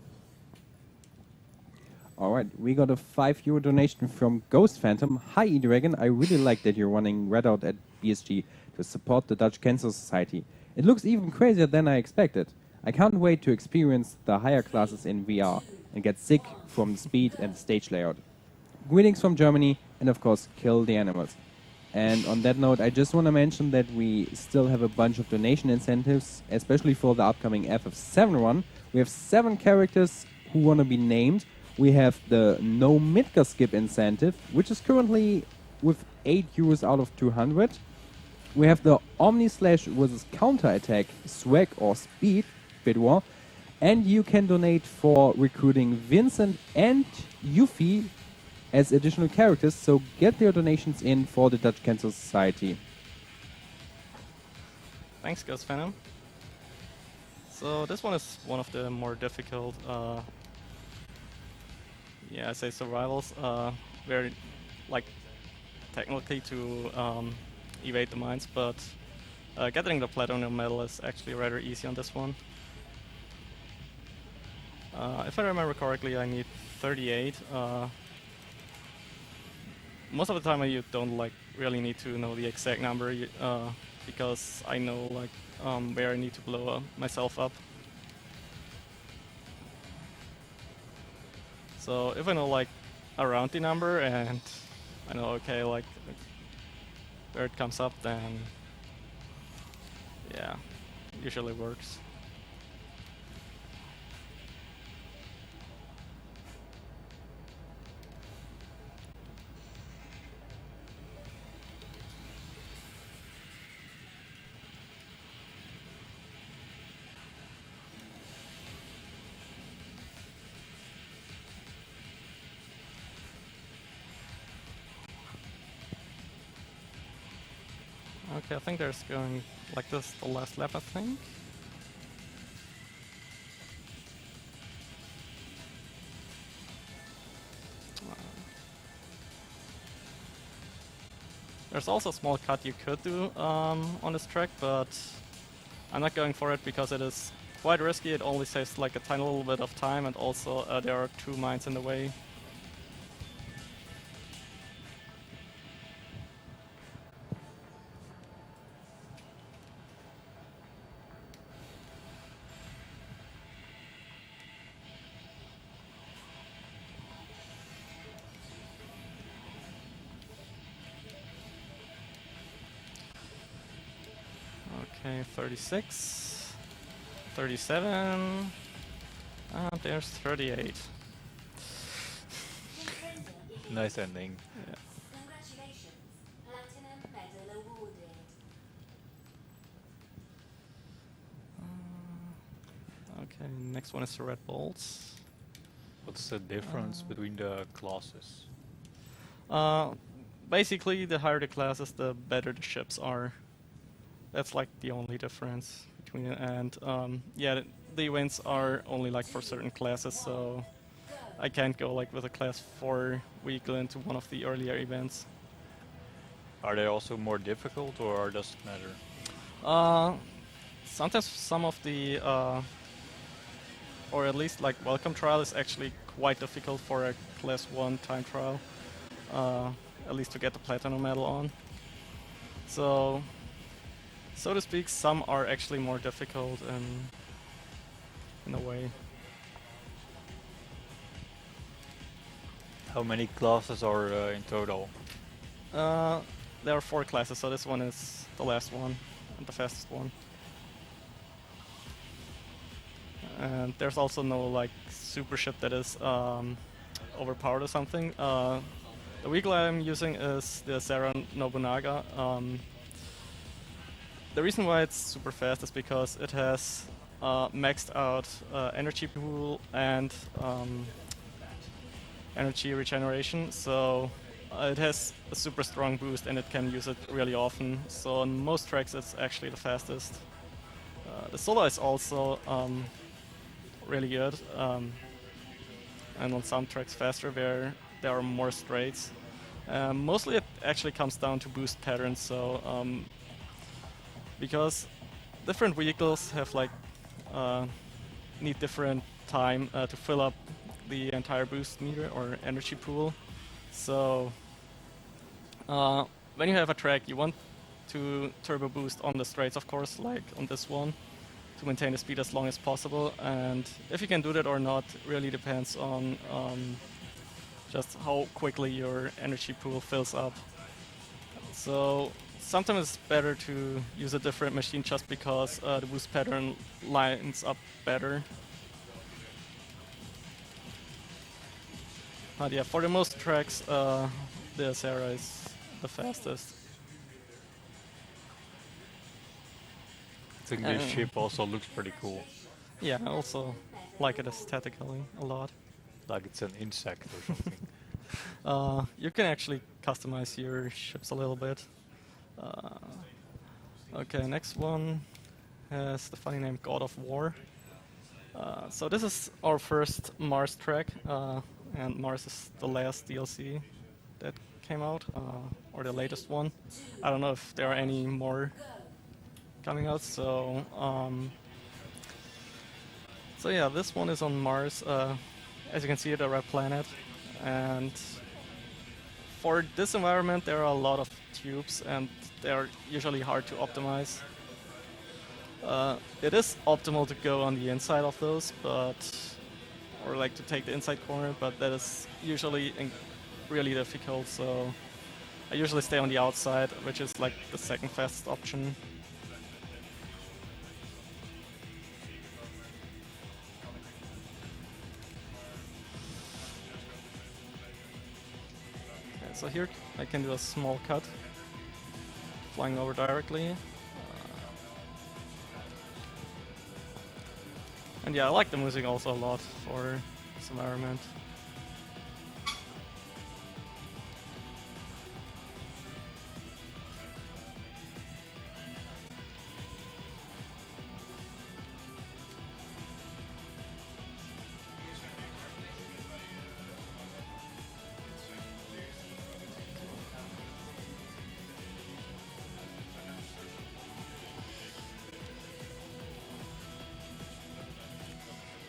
Speaker 5: Alright, we got a €5 donation from Ghost Phantom. Hi E-Dragon, I really like that you're running Redout at BSG to support the Dutch Cancer Society. It looks even crazier than I expected. I can't wait to experience the higher classes in VR and get sick from the speed and stage layout. Greetings from Germany, and of course, kill the animals. And on that note, I just want to mention that we still have a bunch of donation incentives, especially for the upcoming FF7 run. We have 7 characters who want to be named. We have the no Midgar skip incentive, which is currently with €8 out of 200. we have the Omni Slash versus Counter Attack, Swag or Speed bid war. And you can donate for recruiting Vincent and Yuffie as additional characters, so get your donations in for the Dutch Cancer Society.
Speaker 1: Thanks, Ghost Venom. So this one is one of the more difficult, yeah, I say survivals, very, like, technically to evade the mines, but getting the platinum medal is actually rather easy on this one. If I remember correctly, I need 38. Most of the time, you don't like really need to know the exact number because I know like where I need to blow myself up. So if I know like around the number and I know okay like where it comes up, then yeah, usually works. Okay, I think there's going like this the last lap, I think. There's also a small cut you could do on this track, but I'm not going for it because it is quite risky. It only saves like a tiny little bit of time, and also there are 2 mines in the way. Okay, 36, 37, and there's 38.
Speaker 2: Nice ending.
Speaker 1: Yeah.
Speaker 4: Congratulations. Platinum medal awarded.
Speaker 1: Okay, next one is the Red Bolts.
Speaker 2: What's the difference between the classes?
Speaker 1: Basically, the higher the classes, the better the ships are. That's like the only difference between it. And yeah, the events are only like for certain classes, so I can't go like with a class 4 vehicle into one of the earlier events.
Speaker 2: Are they also more difficult, or does it matter?
Speaker 1: Sometimes some of the, or at least like welcome trial is actually quite difficult for a class 1 time trial, at least to get the platinum medal on. So to speak, some are actually more difficult in a way.
Speaker 2: How many classes are in total?
Speaker 1: There are 4 classes, so this one is the last one and the fastest one. And there's also no like super ship that is overpowered or something. The vehicle I'm using is the Sarah Nobunaga. The reason why it's super fast is because it has maxed out energy pool and energy regeneration, so it has a super strong boost and it can use it really often. So on most tracks it's actually the fastest. The solo is also really good, and on some tracks faster where there are more straights. Mostly it actually comes down to boost patterns, so because different vehicles have like need different time to fill up the entire boost meter or energy pool. So when you have a track, you want to turbo boost on the straights, of course, like on this one, to maintain the speed as long as possible. And if you can do that or not really depends on just how quickly your energy pool fills up. So sometimes it's better to use a different machine just because the boost pattern lines up better. But yeah, for the most tracks, the Sarah is the fastest.
Speaker 2: think this ship also looks pretty cool.
Speaker 1: Yeah, I also like it aesthetically a lot.
Speaker 2: Like it's an insect or something.
Speaker 1: You can actually customize your ships a little bit. Okay, next one has the funny name God of War. So this is our first Mars track, and Mars is the last DLC that came out, or the latest one. I don't know if there are any more coming out. So yeah, this one is on Mars. As you can see, the red planet, and for this environment there are a lot of tubes, and they're usually hard to optimize. It is optimal to go on the inside of those, or like to take the inside corner, but that is usually really difficult, so I usually stay on the outside, which is like the second fastest option. Okay, so here I can do a small cut, flying over directly. And yeah, I like the music also a lot for this environment.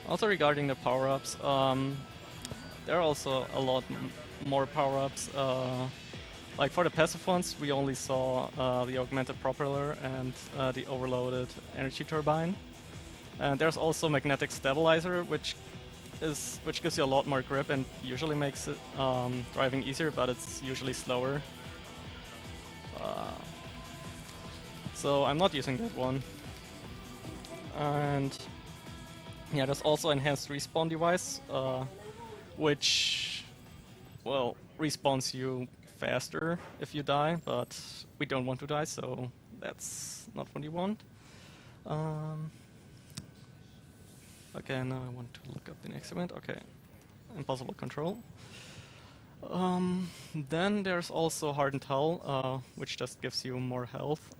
Speaker 1: Also regarding the power-ups, there are also a lot more power-ups. Like for the passive ones, we only saw the augmented propeller and the overloaded energy turbine. And there's also magnetic stabilizer, which gives you a lot more grip and usually makes it driving easier, but it's usually slower. So I'm not using that one. And yeah, there's also enhanced respawn device, which, well, respawns you faster if you die, but we don't want to die, so that's not what you want. Okay, now I want to look up the next event. Okay, impossible control. Then there's also hardened hull, which just gives you more health.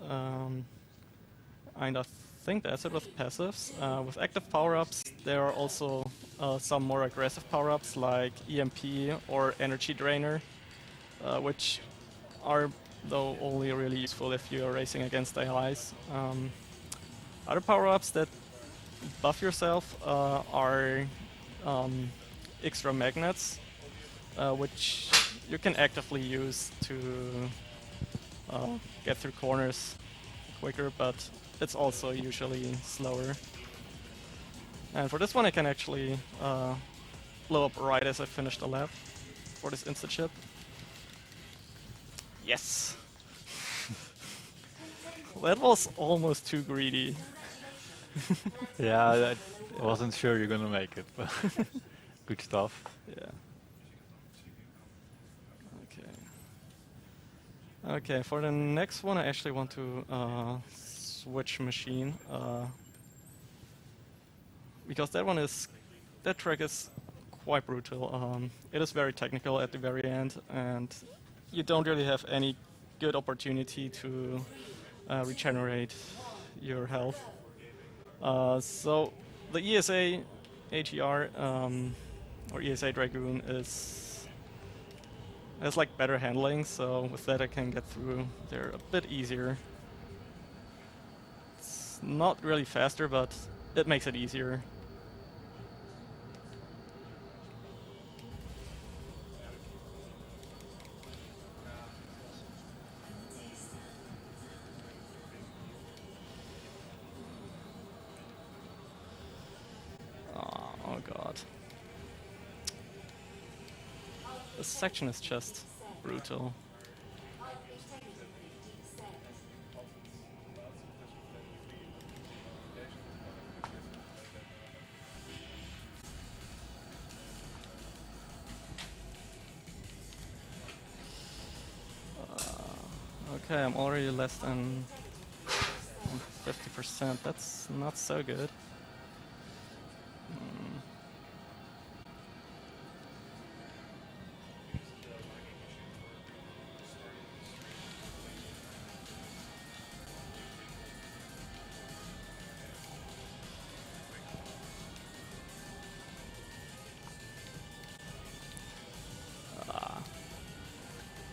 Speaker 1: And I think that's it with passives. With active power-ups, there are also some more aggressive power-ups like EMP or Energy Drainer, which are though only really useful if you're racing against AIs. Other power-ups that buff yourself are extra magnets, which you can actively use to get through corners quicker, but it's also usually slower. And for this one I can actually blow up right as I finish the lap for this instant ship. Yes! That was almost too greedy.
Speaker 2: Yeah, I wasn't sure you're gonna make it, but good stuff.
Speaker 1: Yeah. Okay, for the next one I actually want to switch machine, because that track is quite brutal. It is very technical at the very end, and you don't really have any good opportunity to regenerate your health. So the ESA AGR or ESA Dragoon has like better handling, so with that I can get through there a bit easier. It's not really faster, but it makes it easier. Oh god. This section is just brutal. Okay, I'm already less than 50%. That's not so good.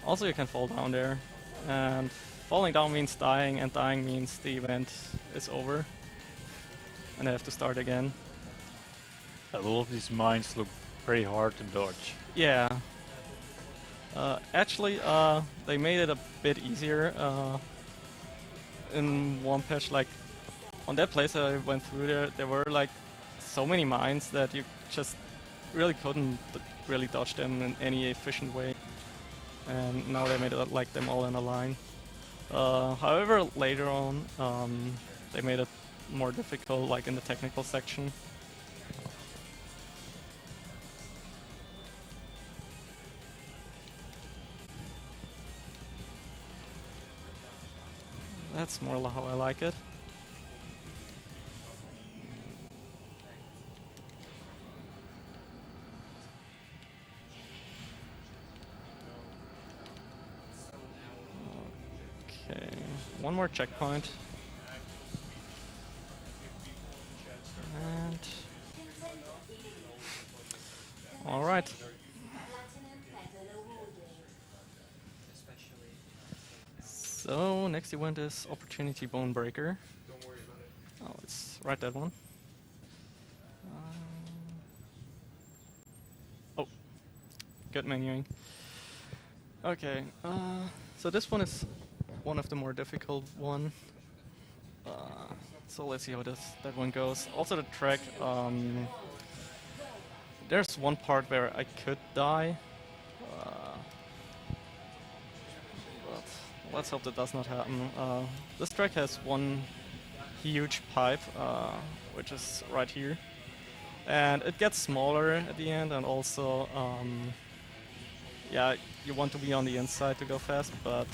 Speaker 1: Also, you can fall down there, and falling down means dying, and dying means the event is over, and I have to start again.
Speaker 2: A lot of these mines look pretty hard to dodge.
Speaker 1: Yeah. Actually, they made it a bit easier in one patch. Like on that place I went through, there were like so many mines that you just really couldn't really dodge them in any efficient way. And now they made it like them all in a line. However, later on, they made it more difficult, like in the technical section. That's more how I like it. Okay, one more checkpoint. And all right.
Speaker 4: Platinum medal awarded.
Speaker 1: So next event is Opportunity Bone Breaker. Oh, it's right that one. Oh, good menuing. Okay, so this one is one of the more difficult one. So let's see how that one goes. Also the track, there's one part where I could die. But let's hope that does not happen. This track has one huge pipe, which is right here. And it gets smaller at the end, and also, yeah, you want to be on the inside to go fast, but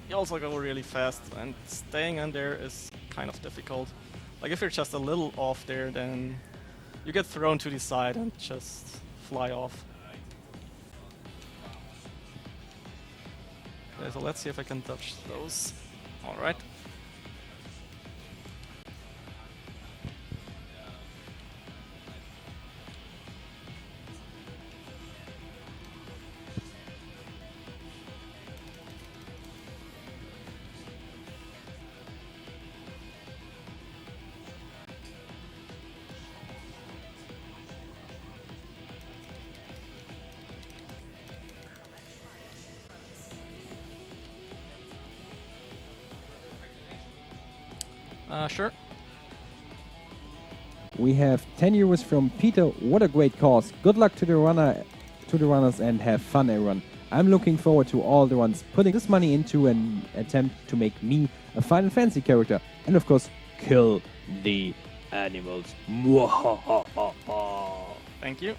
Speaker 1: you also go really fast, and staying on there is kind of difficult. Like if you're just a little off there, then you get thrown to the side and just fly off. Okay, so let's see if I can dodge those. Alright. Sure.
Speaker 5: We have 10 euros from Peter. What a great cause. Good luck to the runners, and have fun, everyone. I'm looking forward to all the ones putting this money into an attempt to make me a Final Fantasy character, and of course, kill the animals.
Speaker 1: Thank you.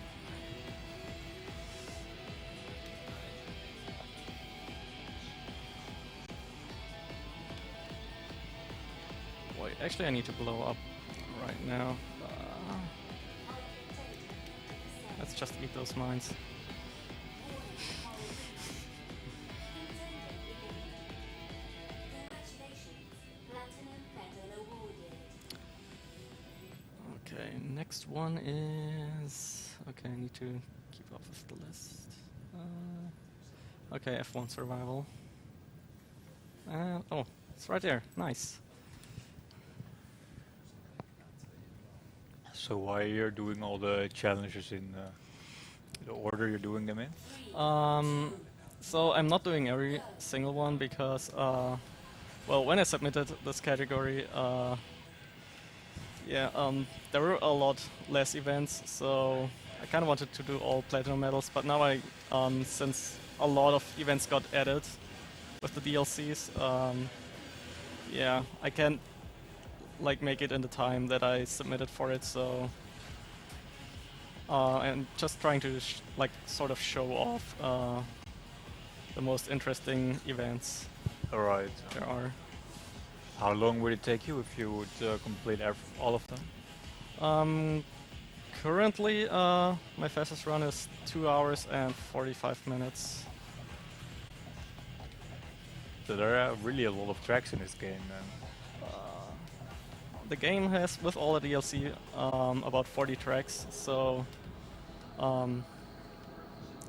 Speaker 1: Wait, actually I need to blow up right now. Let's just eat those mines.
Speaker 4: Congratulations. Platinum medal awarded.
Speaker 1: Okay, next one is... Okay, I need to keep up with the list. Okay, F1 survival. Oh, it's right there. Nice.
Speaker 2: So why you're doing all the challenges in the order you're doing them in?
Speaker 1: So I'm not doing every single one because, well, when I submitted this category, yeah, there were a lot less events, so I kind of wanted to do all platinum medals. But now since a lot of events got added with the DLCs, yeah, I can't like make it in the time that I submitted for it. So I'm just trying to like sort of show off the most interesting events
Speaker 2: Alright.
Speaker 1: there are.
Speaker 2: How long would it take you if you would complete all of them?
Speaker 1: Currently, my fastest run is 2 hours and 45 minutes.
Speaker 2: So there are really a lot of tracks in this game, then.
Speaker 1: The game has, with all the DLC, about 40 tracks, so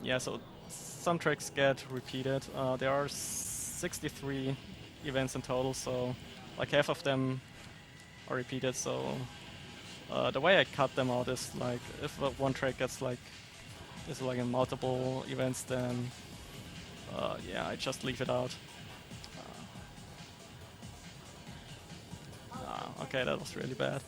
Speaker 1: yeah, so some tracks get repeated. There are 63 events in total, so like half of them are repeated, so the way I cut them out is like if one track gets like is like in multiple events, then yeah, I just leave it out. Okay, that was really bad.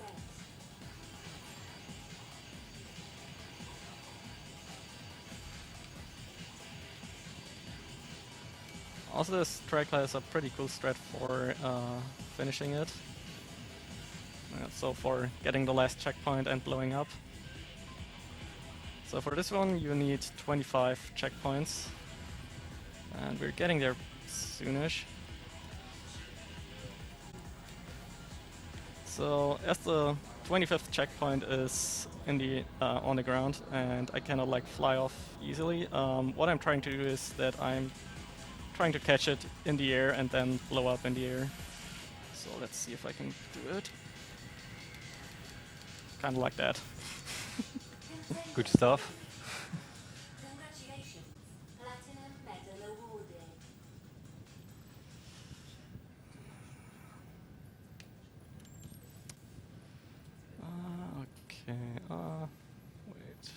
Speaker 1: Also, this track has a pretty cool strat for finishing it. So for getting the last checkpoint and blowing up. So for this one you need 25 checkpoints. And we're getting there soonish. So as the 25th checkpoint is in the on the ground and I cannot like fly off easily, what I'm trying to do is that I'm trying to catch it in the air and then blow up in the air. So let's see if I can do it. Kind of like that.
Speaker 2: Good stuff.
Speaker 4: Congratulations. Platinum medal awarded.
Speaker 1: Okay, wait.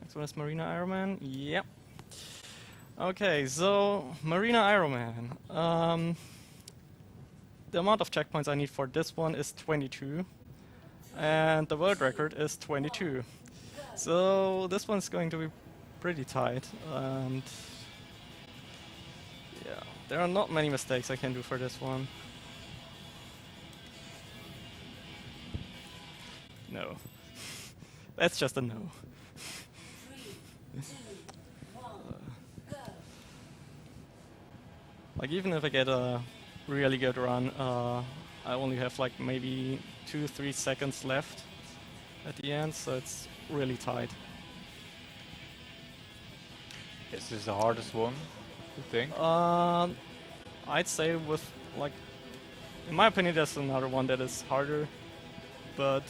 Speaker 1: Next one is Marina Ironman. Yep. Okay, so Marina Ironman. The amount of checkpoints I need for this one is 22. And the world record is 22. So this one's going to be pretty tight. And yeah, there are not many mistakes I can do for this one. No. That's just a no.
Speaker 4: 3, 2, 1, go.
Speaker 1: Like even if I get a really good run, I only have like maybe 2-3 seconds left at the end, so it's really tight.
Speaker 2: Is this the hardest one, you think?
Speaker 1: I'd say with like, in my opinion, there's another one that is harder, but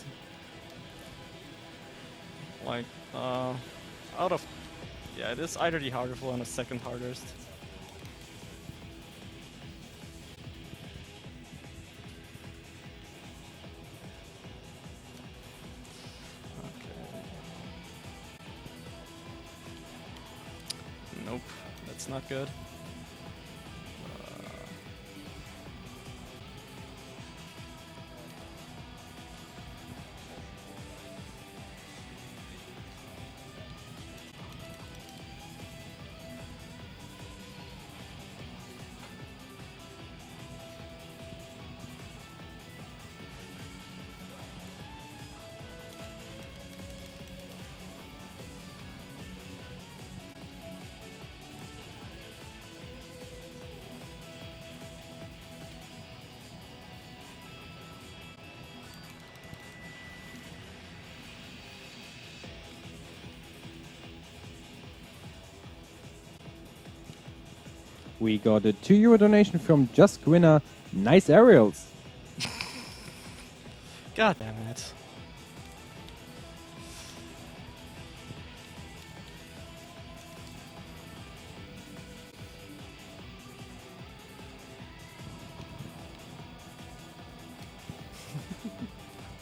Speaker 1: like out of yeah, it is either the hardest one or second hardest. Nope, that's not good.
Speaker 5: We got a €2 donation from Just Gwinner. Nice aerials.
Speaker 1: God damn it.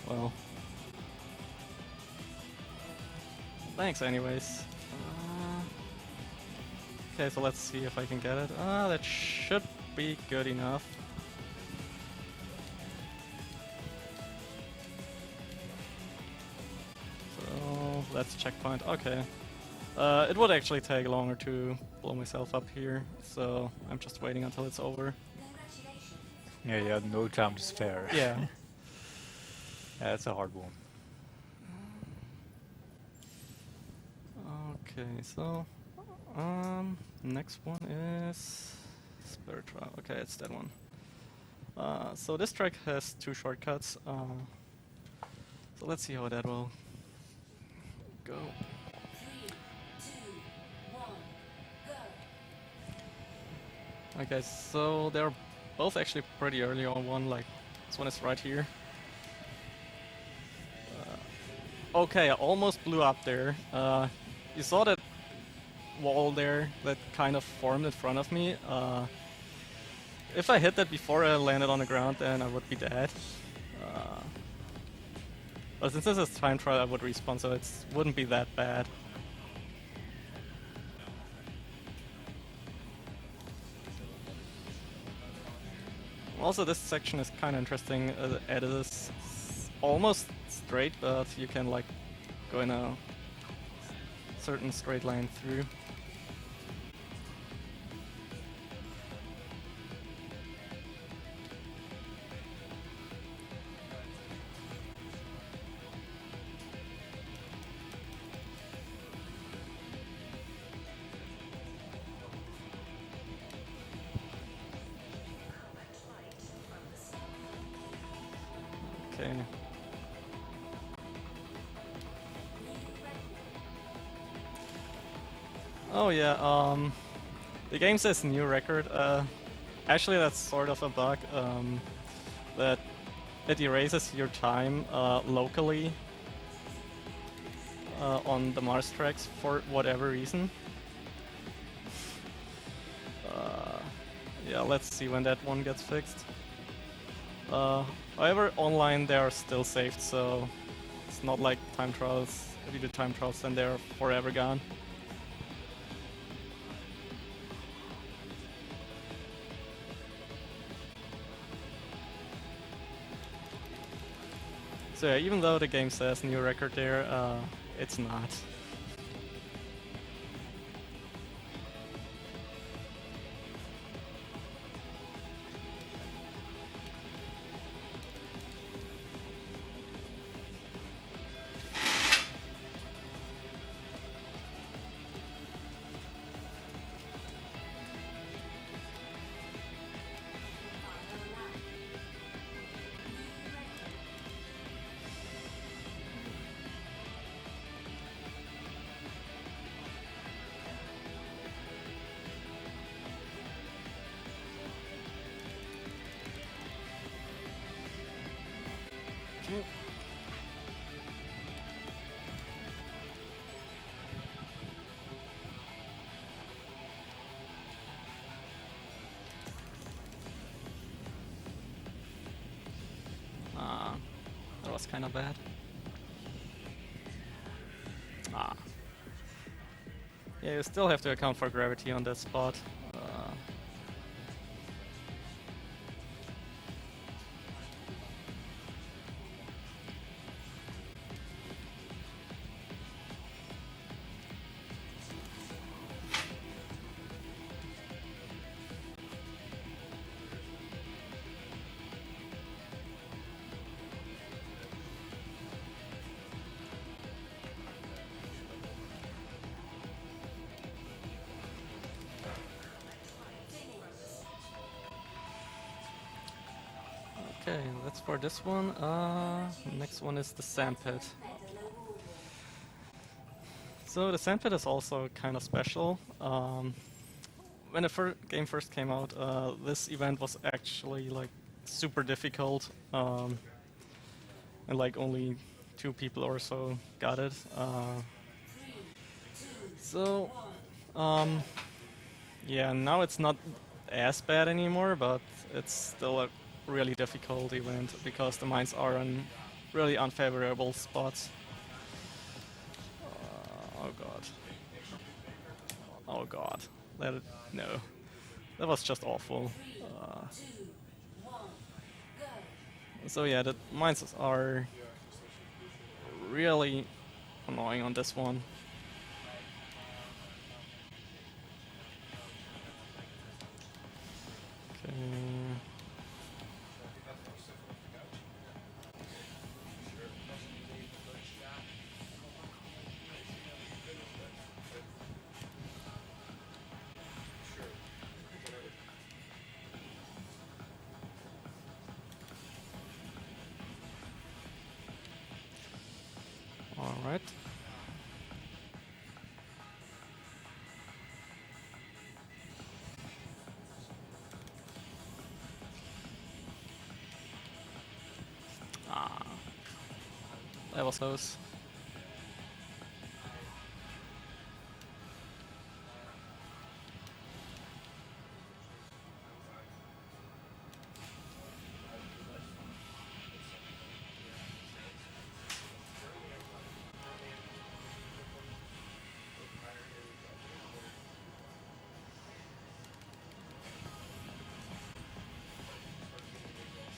Speaker 1: Well. Thanks anyways. Okay, so let's see if I can get it. That should be good enough. So that's checkpoint. Okay. It would actually take longer to blow myself up here, so I'm just waiting until it's over.
Speaker 4: Congratulations.
Speaker 2: Yeah, you had no time to spare.
Speaker 1: Yeah.
Speaker 2: Yeah, that's a hard one.
Speaker 1: Okay, so next one is Spirit Trial. Okay, it's that one. So this track has 2 shortcuts. So let's see how that will go.
Speaker 4: 3, 2, 1, go.
Speaker 1: Okay, so they're both actually pretty early on one, like this one is right here. Okay, I almost blew up there. You saw that wall there that kind of formed in front of me. If I hit that before I landed on the ground, then I would be dead. But since this is time trial, I would respawn, so it wouldn't be that bad. Also, this section is kind of interesting. It is almost straight, but you can like go in a certain straight line through. Okay. Oh yeah, the game says new record. Actually that's sort of a bug, that it erases your time locally on the Mars tracks for whatever reason. Yeah, let's see when that one gets fixed. However, online they are still saved, so it's not like time trials. If you do time trials, then they're forever gone. So yeah, even though the game says new record there, it's not. Okay. That was kind of bad. Yeah, you still have to account for gravity on that spot. Okay, that's for this one. Next one is the sandpit. So the sandpit is also kind of special. When the game first came out, this event was actually like super difficult, and like only 2 people or so got it. So yeah, now it's not as bad anymore, but it's still a really difficult event because the mines are in really unfavorable spots. Oh god. Oh god. No. That was just awful. So yeah, the mines are really annoying on this one. Okay. Alright. Ah, that was close.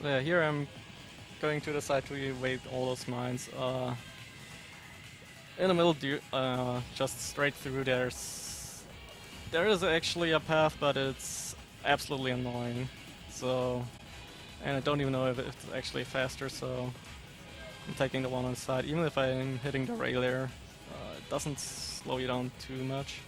Speaker 1: So yeah, here I'm going to the side to evade all those mines. In the middle, just straight through, there is actually a path, but it's absolutely annoying. So, and I don't even know if it's actually faster. So I'm taking the one on the side, even if I'm hitting the rail there. It doesn't slow you down too much.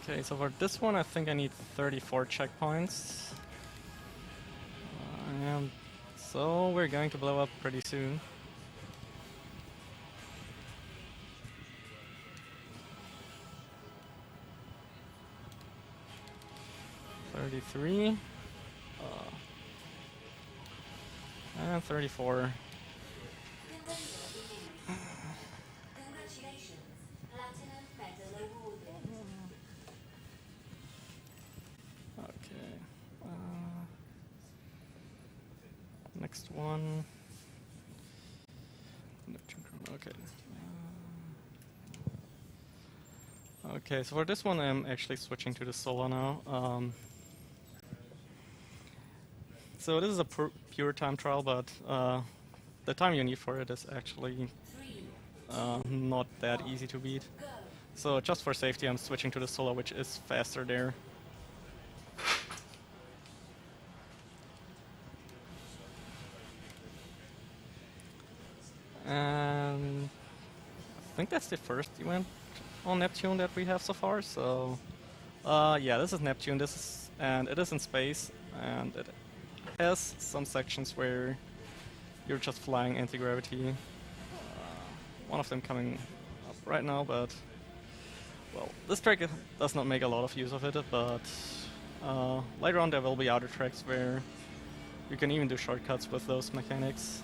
Speaker 1: Okay, so for this one I think I need 34 checkpoints. And so we're going to blow up pretty soon. And 34.
Speaker 4: Congratulations, Platinum Medal awarded.
Speaker 1: Okay. Next one. Okay. Okay, so for this one I'm actually switching to the solo now. So this is a pure time trial, but the time you need for it is actually
Speaker 4: 3,
Speaker 1: not that easy to beat.
Speaker 4: go.
Speaker 1: So just for safety I'm switching to the solo, which is faster there. And I think that's the first event on Neptune that we have so far. So yeah, this is Neptune. And it is in space, and it has some sections where you're just flying anti-gravity. One of them coming up right now, but well, this track does not make a lot of use of it. But later on there will be other tracks where you can even do shortcuts with those mechanics.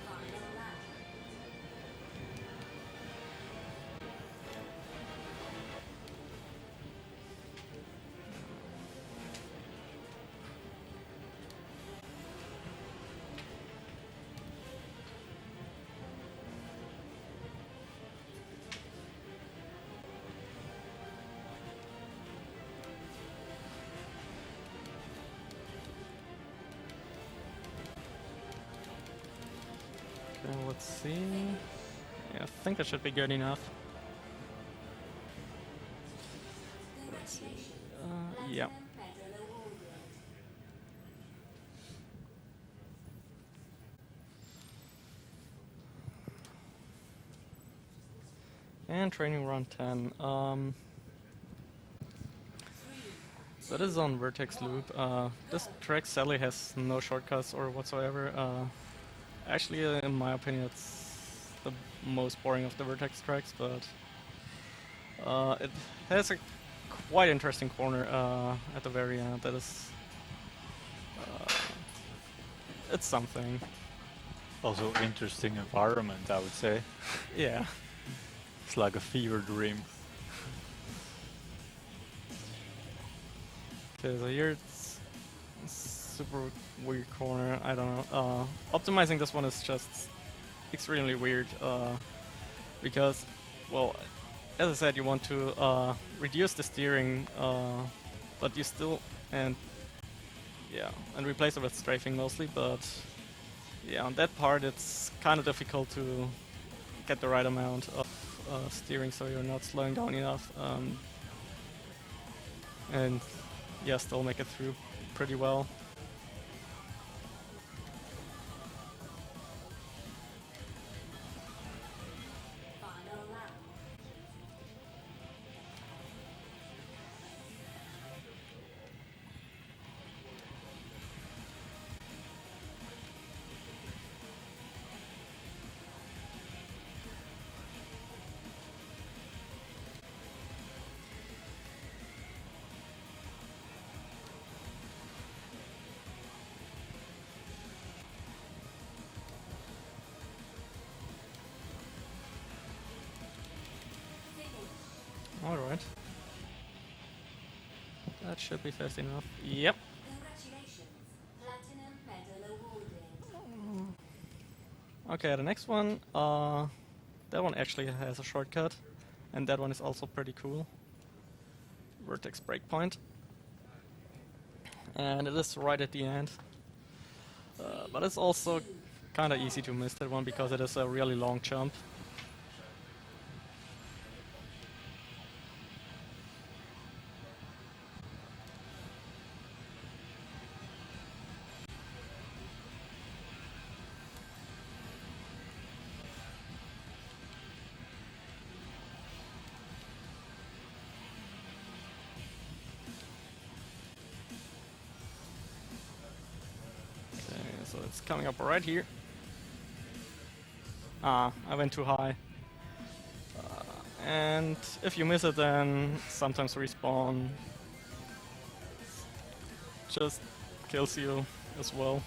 Speaker 4: Final lap.
Speaker 1: Okay, let's see. Yeah, I think that should be good enough.
Speaker 4: Congratulations,
Speaker 1: Yeah.
Speaker 4: Platinum Medal awarded.
Speaker 1: And training run 10.
Speaker 4: 3,
Speaker 1: So this is on Vertex Loop. This track sadly has no shortcuts or whatsoever. Actually, in my opinion, it's the most boring of the Vertex tracks, but it has a quite interesting corner at the very end. That is, it's something.
Speaker 2: Also interesting environment, I would say.
Speaker 1: Yeah.
Speaker 2: It's like a fever dream.
Speaker 1: Okay, so here it's super weird corner. I don't know. Optimizing this one is just extremely weird because, well, as I said, you want to reduce the steering, but you still and replace it with strafing mostly. But yeah, on that part, it's kind of difficult to get the right amount of steering, so you're not slowing down enough, and yeah, still make it through pretty well.
Speaker 4: Final lap.
Speaker 1: Alright. That should be fast enough. Yep.
Speaker 4: Congratulations. Platinum medal awarded.
Speaker 1: Okay, the next one, that one actually has a shortcut, and that one is also pretty cool. Vertex breakpoint. And it is right at the end. But it's also kind of easy to miss that one because it is a really long jump. So it's coming up right here. Ah, I went too high. And if you miss it, then sometimes respawn just kills you as well.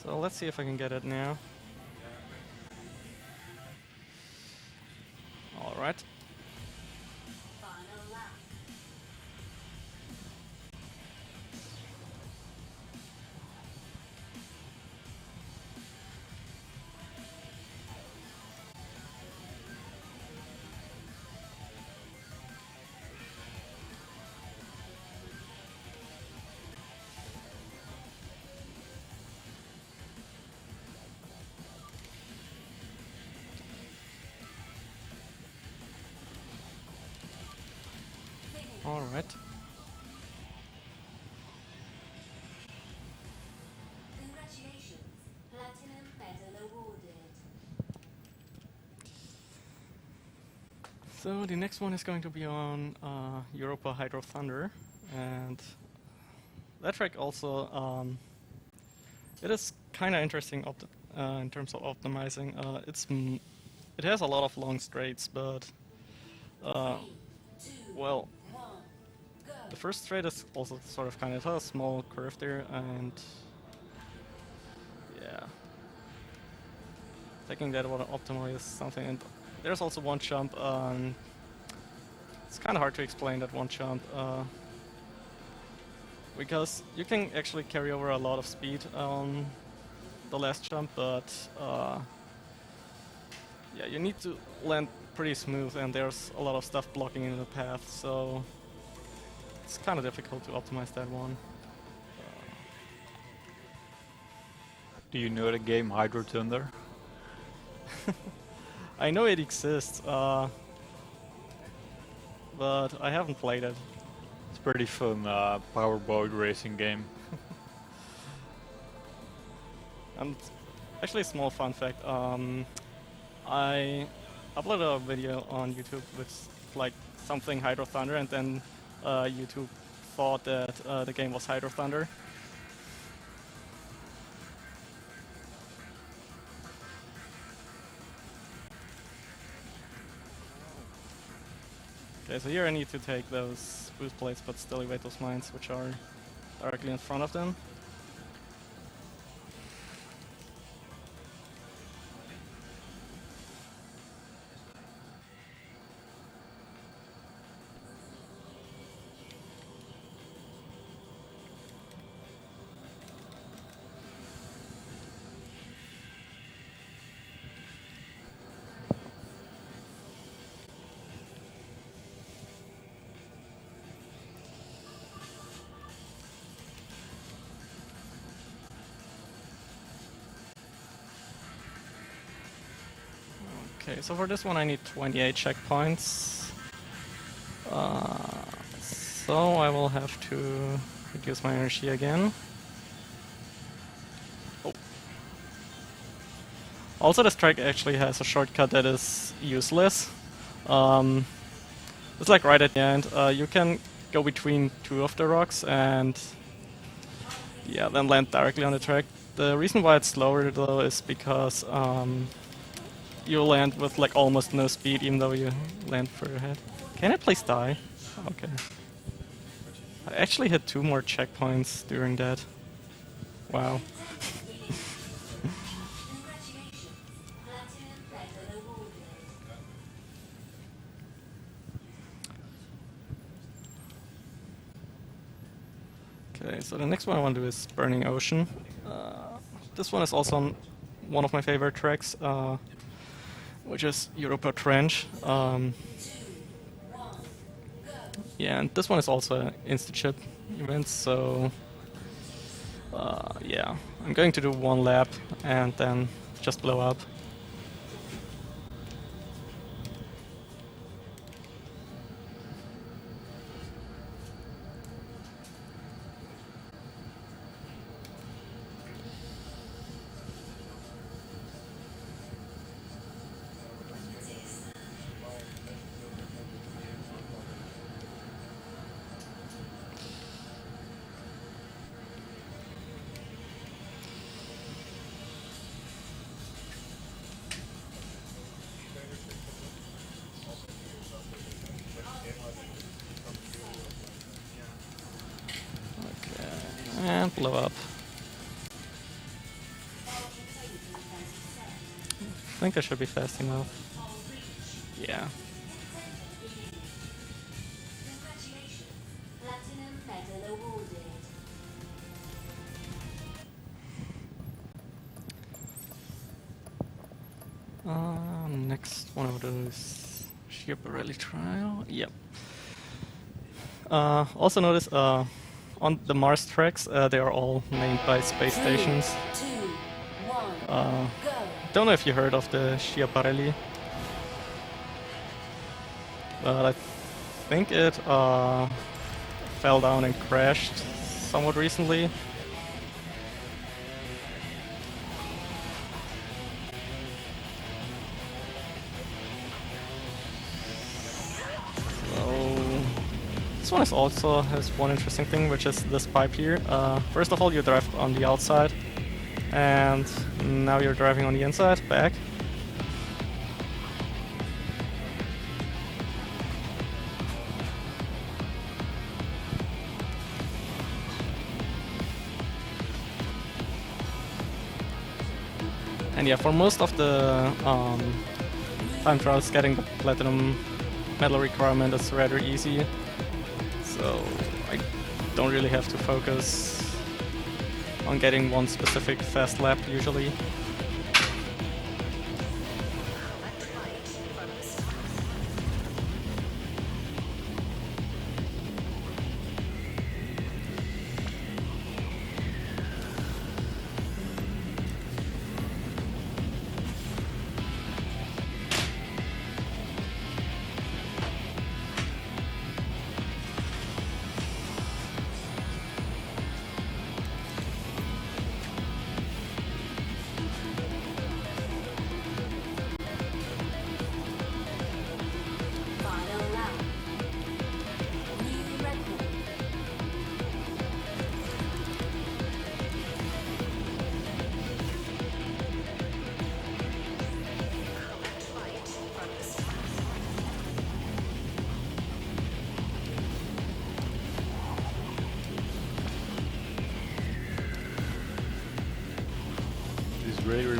Speaker 1: So let's see if I can get it now. Alright.
Speaker 4: Final lap.
Speaker 1: Alright.
Speaker 4: Congratulations. Platinum medal awarded.
Speaker 1: So the next one is going to be on Europa Hydro Thunder, and that track also it is kind of interesting in terms of optimizing. It has a lot of long straights, but well, the first straight is also sort of kind of a small curve there, and yeah, taking that one optimally is something. And there's also one jump. It's kind of hard to explain that one jump because you can actually carry over a lot of speed on the last jump, but yeah, you need to land pretty smooth, and there's a lot of stuff blocking in the path, so it's kind of difficult to optimize that one.
Speaker 2: Do you know the game Hydro Thunder?
Speaker 1: I know it exists, but I haven't played it.
Speaker 2: It's pretty fun powerboat racing game.
Speaker 1: And actually, a small fun fact: I uploaded a video on YouTube with like something Hydro Thunder, and then YouTube thought that the game was Hydro Thunder. Okay, so here I need to take those boost plates, but still evade those mines, which are directly in front of them. Okay, so for this one I need 28 checkpoints. So I will have to reduce my energy again. Oh. Also, this track actually has a shortcut that is useless. It's like right at the end. You can go between two of the rocks and yeah, then land directly on the track. The reason why it's slower though is because you land with like almost no speed, even though you land further ahead. Can I please die? Okay. I actually hit 2 more checkpoints during that. Wow.
Speaker 4: Congratulations. Platinum medal awarded.
Speaker 1: Okay, so the next one I want to do is Burning Ocean. This one is also on one of my favorite tracks, which is Europa Trench. Yeah, and this one is also an insta-chip event, so yeah, I'm going to do 1 lap and then just blow up. And blow up. I think I should be fast enough. Yeah.
Speaker 4: Congratulations. Platinum medal awarded.
Speaker 1: Next one of those Sheer Rally Trial. Yep. Also notice on the Mars tracks, they are all named by space stations.
Speaker 4: 3, 2, 1, go.
Speaker 1: Don't know if you heard of the Schiaparelli, but I think it fell down and crashed somewhat recently. This one is also has one interesting thing, which is this pipe here. First of all, you drive on the outside, and now you're driving on the inside, back. And yeah, for most of the time trials, getting the platinum medal requirement is rather easy. So I don't really have to focus on getting one specific fast lap usually.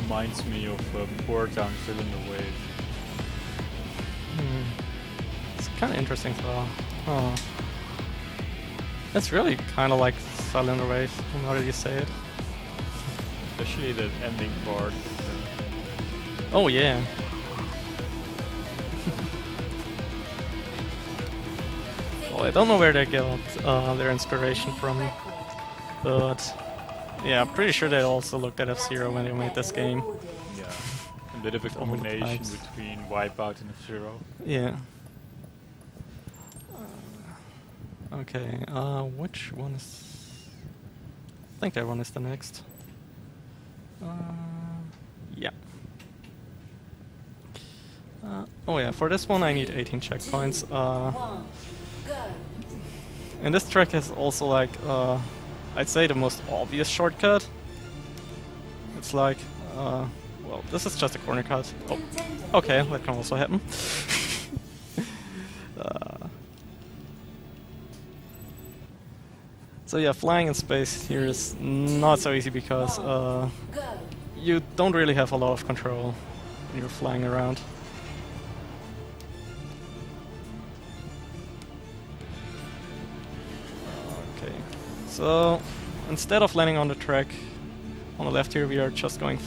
Speaker 2: reminds me of Port Town still in the way.
Speaker 1: It's kind of interesting though. Oh. It's really kind of like Silent Wraith, now that you say it.
Speaker 2: Especially that ending part.
Speaker 1: Oh yeah. Well, I don't know where they got their inspiration from, but yeah, I'm pretty sure they also looked at F-Zero when they made this game.
Speaker 2: Yeah. A bit of a
Speaker 1: All the
Speaker 2: combination
Speaker 1: pipes.
Speaker 2: between Wipeout and F-Zero.
Speaker 1: Yeah. Okay, which one is... I think that one is the next. Yeah. Oh yeah, for this one I need 18 checkpoints.
Speaker 4: 1. Go.
Speaker 1: And this track has also like, I'd say the most obvious shortcut. It's like, well, this is just a corner cut. Oh, okay, that can also happen. So yeah, flying in space here is not so easy because
Speaker 4: Go.
Speaker 1: you don't really have a lot of control when you're flying around. Okay, so instead of landing on the track on the left here, we are just going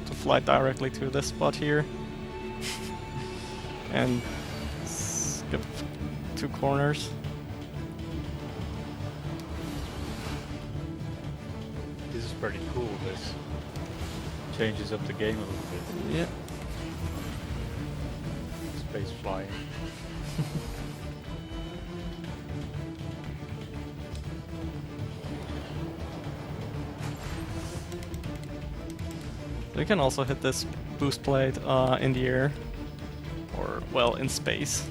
Speaker 1: to fly directly to this spot here and skip 2 corners.
Speaker 2: This is pretty cool. This changes up the game a little bit.
Speaker 1: Yeah.
Speaker 2: Space flying.
Speaker 1: You can also hit this boost plate in the air, or well, in space.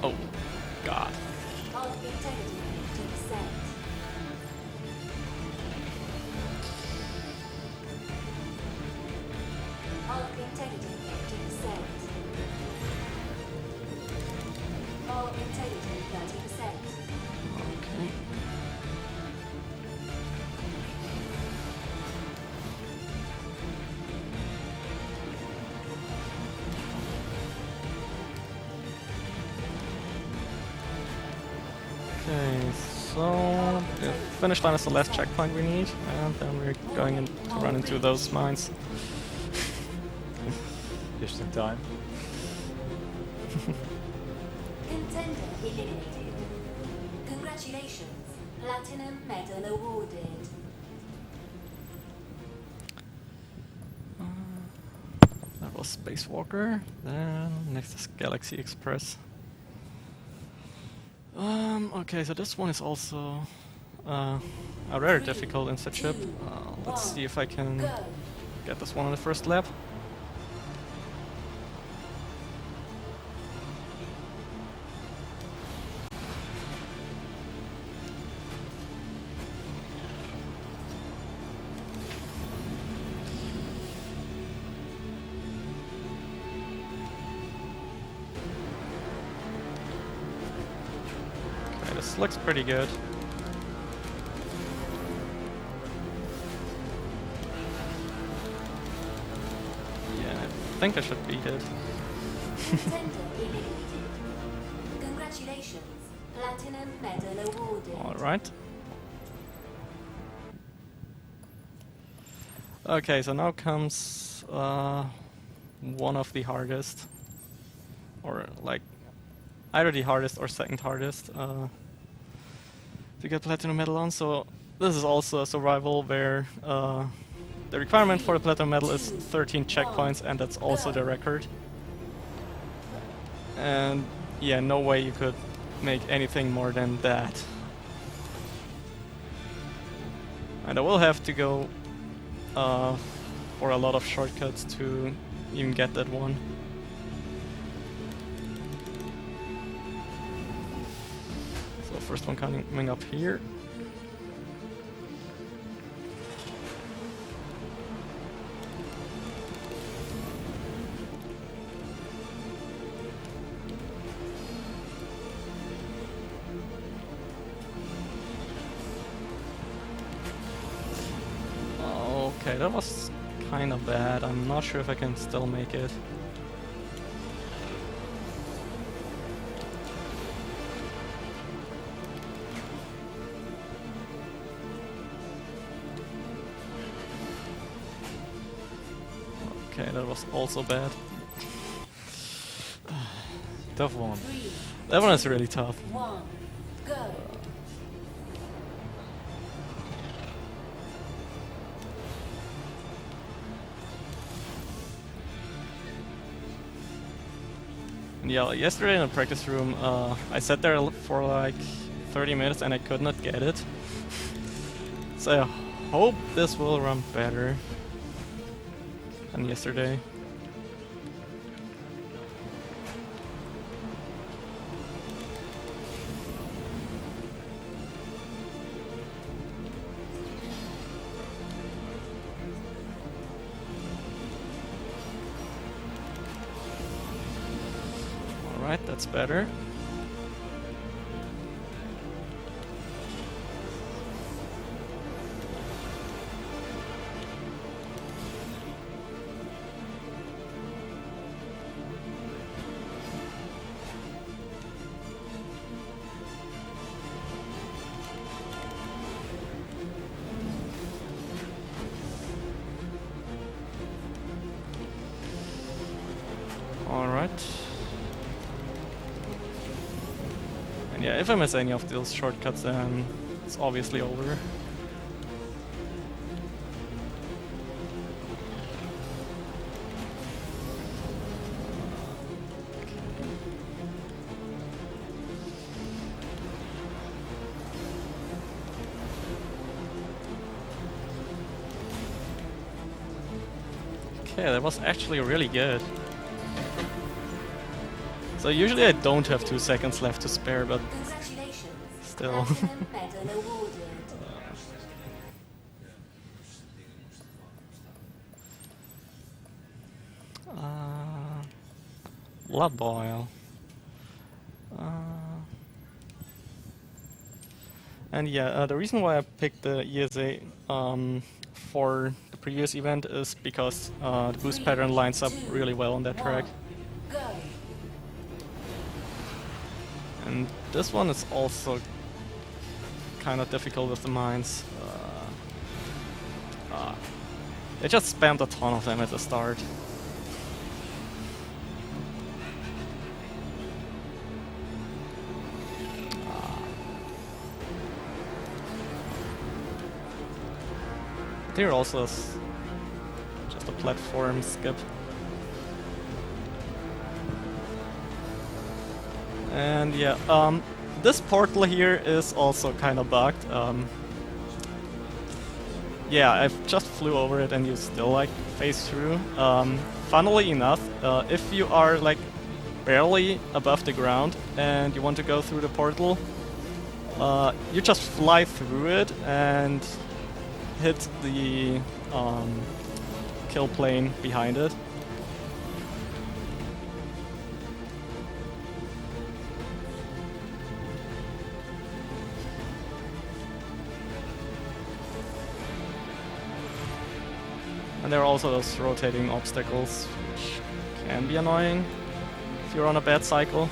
Speaker 1: Oh, God.
Speaker 4: All integrity to descent. All integrity to descent. All integrity 30%.
Speaker 1: Okay. Okay, so the finish line is the last checkpoint we need, and then we're going in to run into those mines.
Speaker 2: Just in time.
Speaker 4: Contender eliminated. Congratulations. Platinum medal awarded.
Speaker 1: That was Spacewalker. Then next is Galaxy Express. Okay, so this one is also a rare difficult inside ship. Let's see if I can
Speaker 4: Go.
Speaker 1: get this one on the first lap. Okay, this looks pretty good. Yeah, I think I should beat it.
Speaker 4: Contender eliminated. Congratulations. Platinum medal awarded.
Speaker 1: Alright. Okay, so now comes one of the hardest, or like either the hardest or second hardest to get platinum medal on. So this is also a survival where the requirement for the platinum medal is 13 checkpoints, and that's also the record. And yeah, no way you could make anything more than that. And I will have to go for a lot of shortcuts to even get that one. So first one coming up here. Okay, that was kind of bad. I'm not sure if I can still make it. Okay, that was also bad.
Speaker 2: Tough one.
Speaker 4: 3,
Speaker 1: That one is really tough.
Speaker 4: 1, go.
Speaker 1: Yeah, yesterday in the practice room, I sat there for like 30 minutes and I could not get it. So I hope this will run better than yesterday. Alright, that's better. Alright. And yeah, if I miss any of those shortcuts, then it's obviously over. Okay, that was actually really good. So usually I don't have 2 seconds left to spare, but
Speaker 4: Congratulations.
Speaker 1: still.
Speaker 4: Platinum medal awarded.
Speaker 1: Blood boil. And yeah, the reason why I picked the ESA for the previous event is because the boost pattern lines up really well on that track.
Speaker 4: Go.
Speaker 1: And this one is also kind of difficult with the mines. They just spammed a ton of them at the start. There also is just a platform skip. And yeah, this portal here is also kind of bugged. Yeah, I've just flew over it and you still like phase through. Funnily enough, if you are like barely above the ground and you want to go through the portal, you just fly through it and hit the kill plane behind it. And there are also those rotating obstacles, which can be annoying if you're on a bad cycle.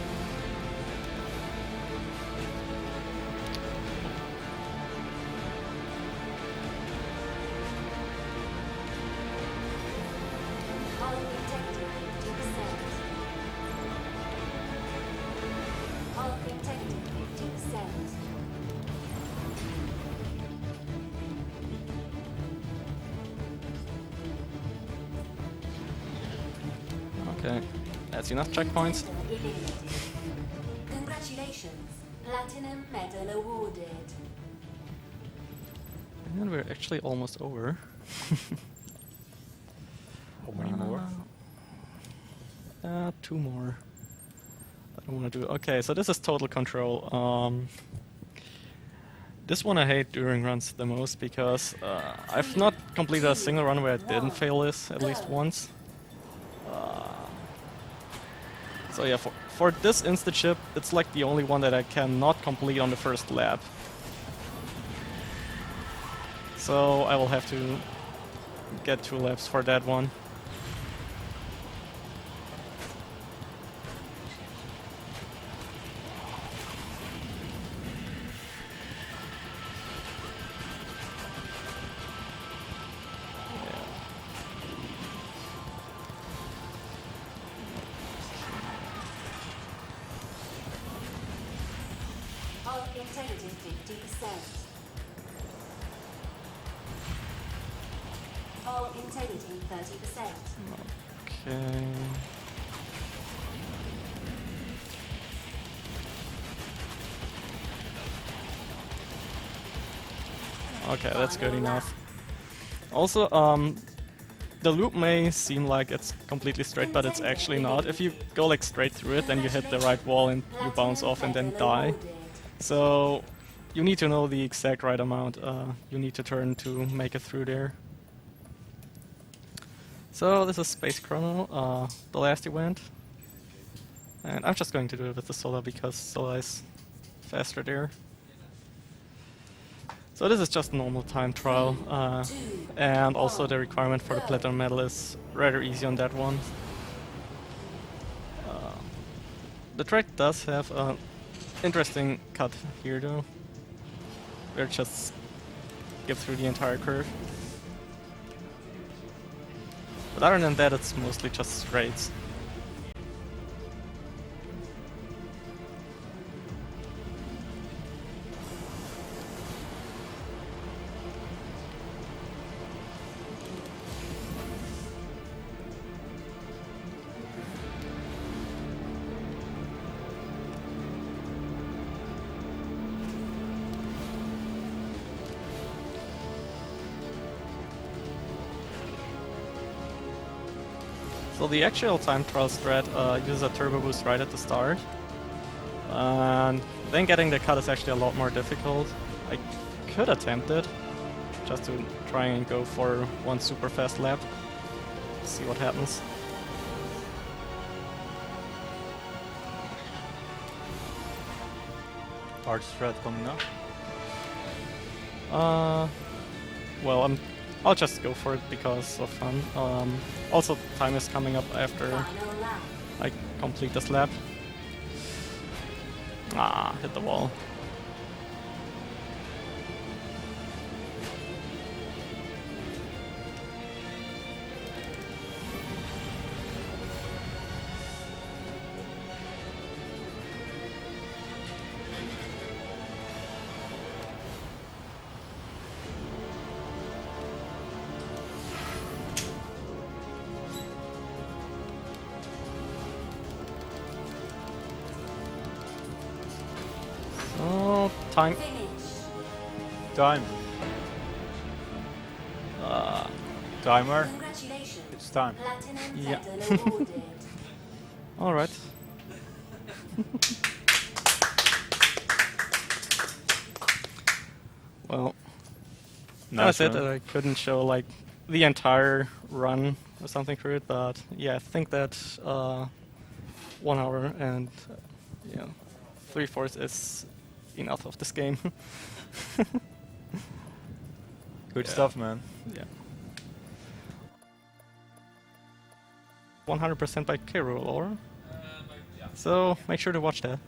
Speaker 4: All protected 50%. All protected 50%.
Speaker 1: Okay, that's enough checkpoints.
Speaker 4: Contender eliminated. Congratulations. Platinum medal awarded.
Speaker 1: And we're actually almost over.
Speaker 2: How many more?
Speaker 1: 2 more. I don't want to do. Okay, so this is total control. This one I hate during runs the most because I've not completed a single run where I didn't fail this at least once. So yeah, for this insta chip, it's like the only one that I cannot complete on the first lap. So I will have to get 2 laps for that one.
Speaker 4: Hull integrity 50%. Hull integrity 30%.
Speaker 1: Okay. Okay, that's good enough. Also, the loop may seem like it's completely straight, but it's actually not. If you go like straight through it, then you hit the right wall and you bounce off and then die. So you need to know the exact right amount you need to turn to make it through there. So this is Space Chrono, the last event. And I'm just going to do it with the Solar because Solar is faster there. So this is just normal time trial, and also the requirement for the platinum medal is rather easy on that one. The track does have an interesting cut here though, where it just skip through the entire curve. But other than that, it's mostly just straights. So the actual time trial strat uses a turbo boost right at the start, and then getting the cut is actually a lot more difficult. I could attempt it, just to try and go for one super fast lap, see what happens.
Speaker 2: Hard strat coming up.
Speaker 1: Well, I'll just go for it because of fun. Also, time is coming up after
Speaker 4: Final lap.
Speaker 1: I complete this lap. Ah, hit the wall. Oh, time.
Speaker 4: Finish.
Speaker 2: Time. Timer.
Speaker 4: Congratulations.
Speaker 2: It's time.
Speaker 4: Platinum
Speaker 1: Yeah.
Speaker 4: medal awarded.
Speaker 1: All right. Well,
Speaker 2: Nice
Speaker 1: that's it.
Speaker 2: run.
Speaker 1: I couldn't show like the entire run or something through it, but yeah, I think that 1 hour and 3/4 is enough of this game.
Speaker 2: Good
Speaker 1: Yeah.
Speaker 2: stuff, man.
Speaker 1: Yeah. 100% by K-Rool, or? So make sure to watch that.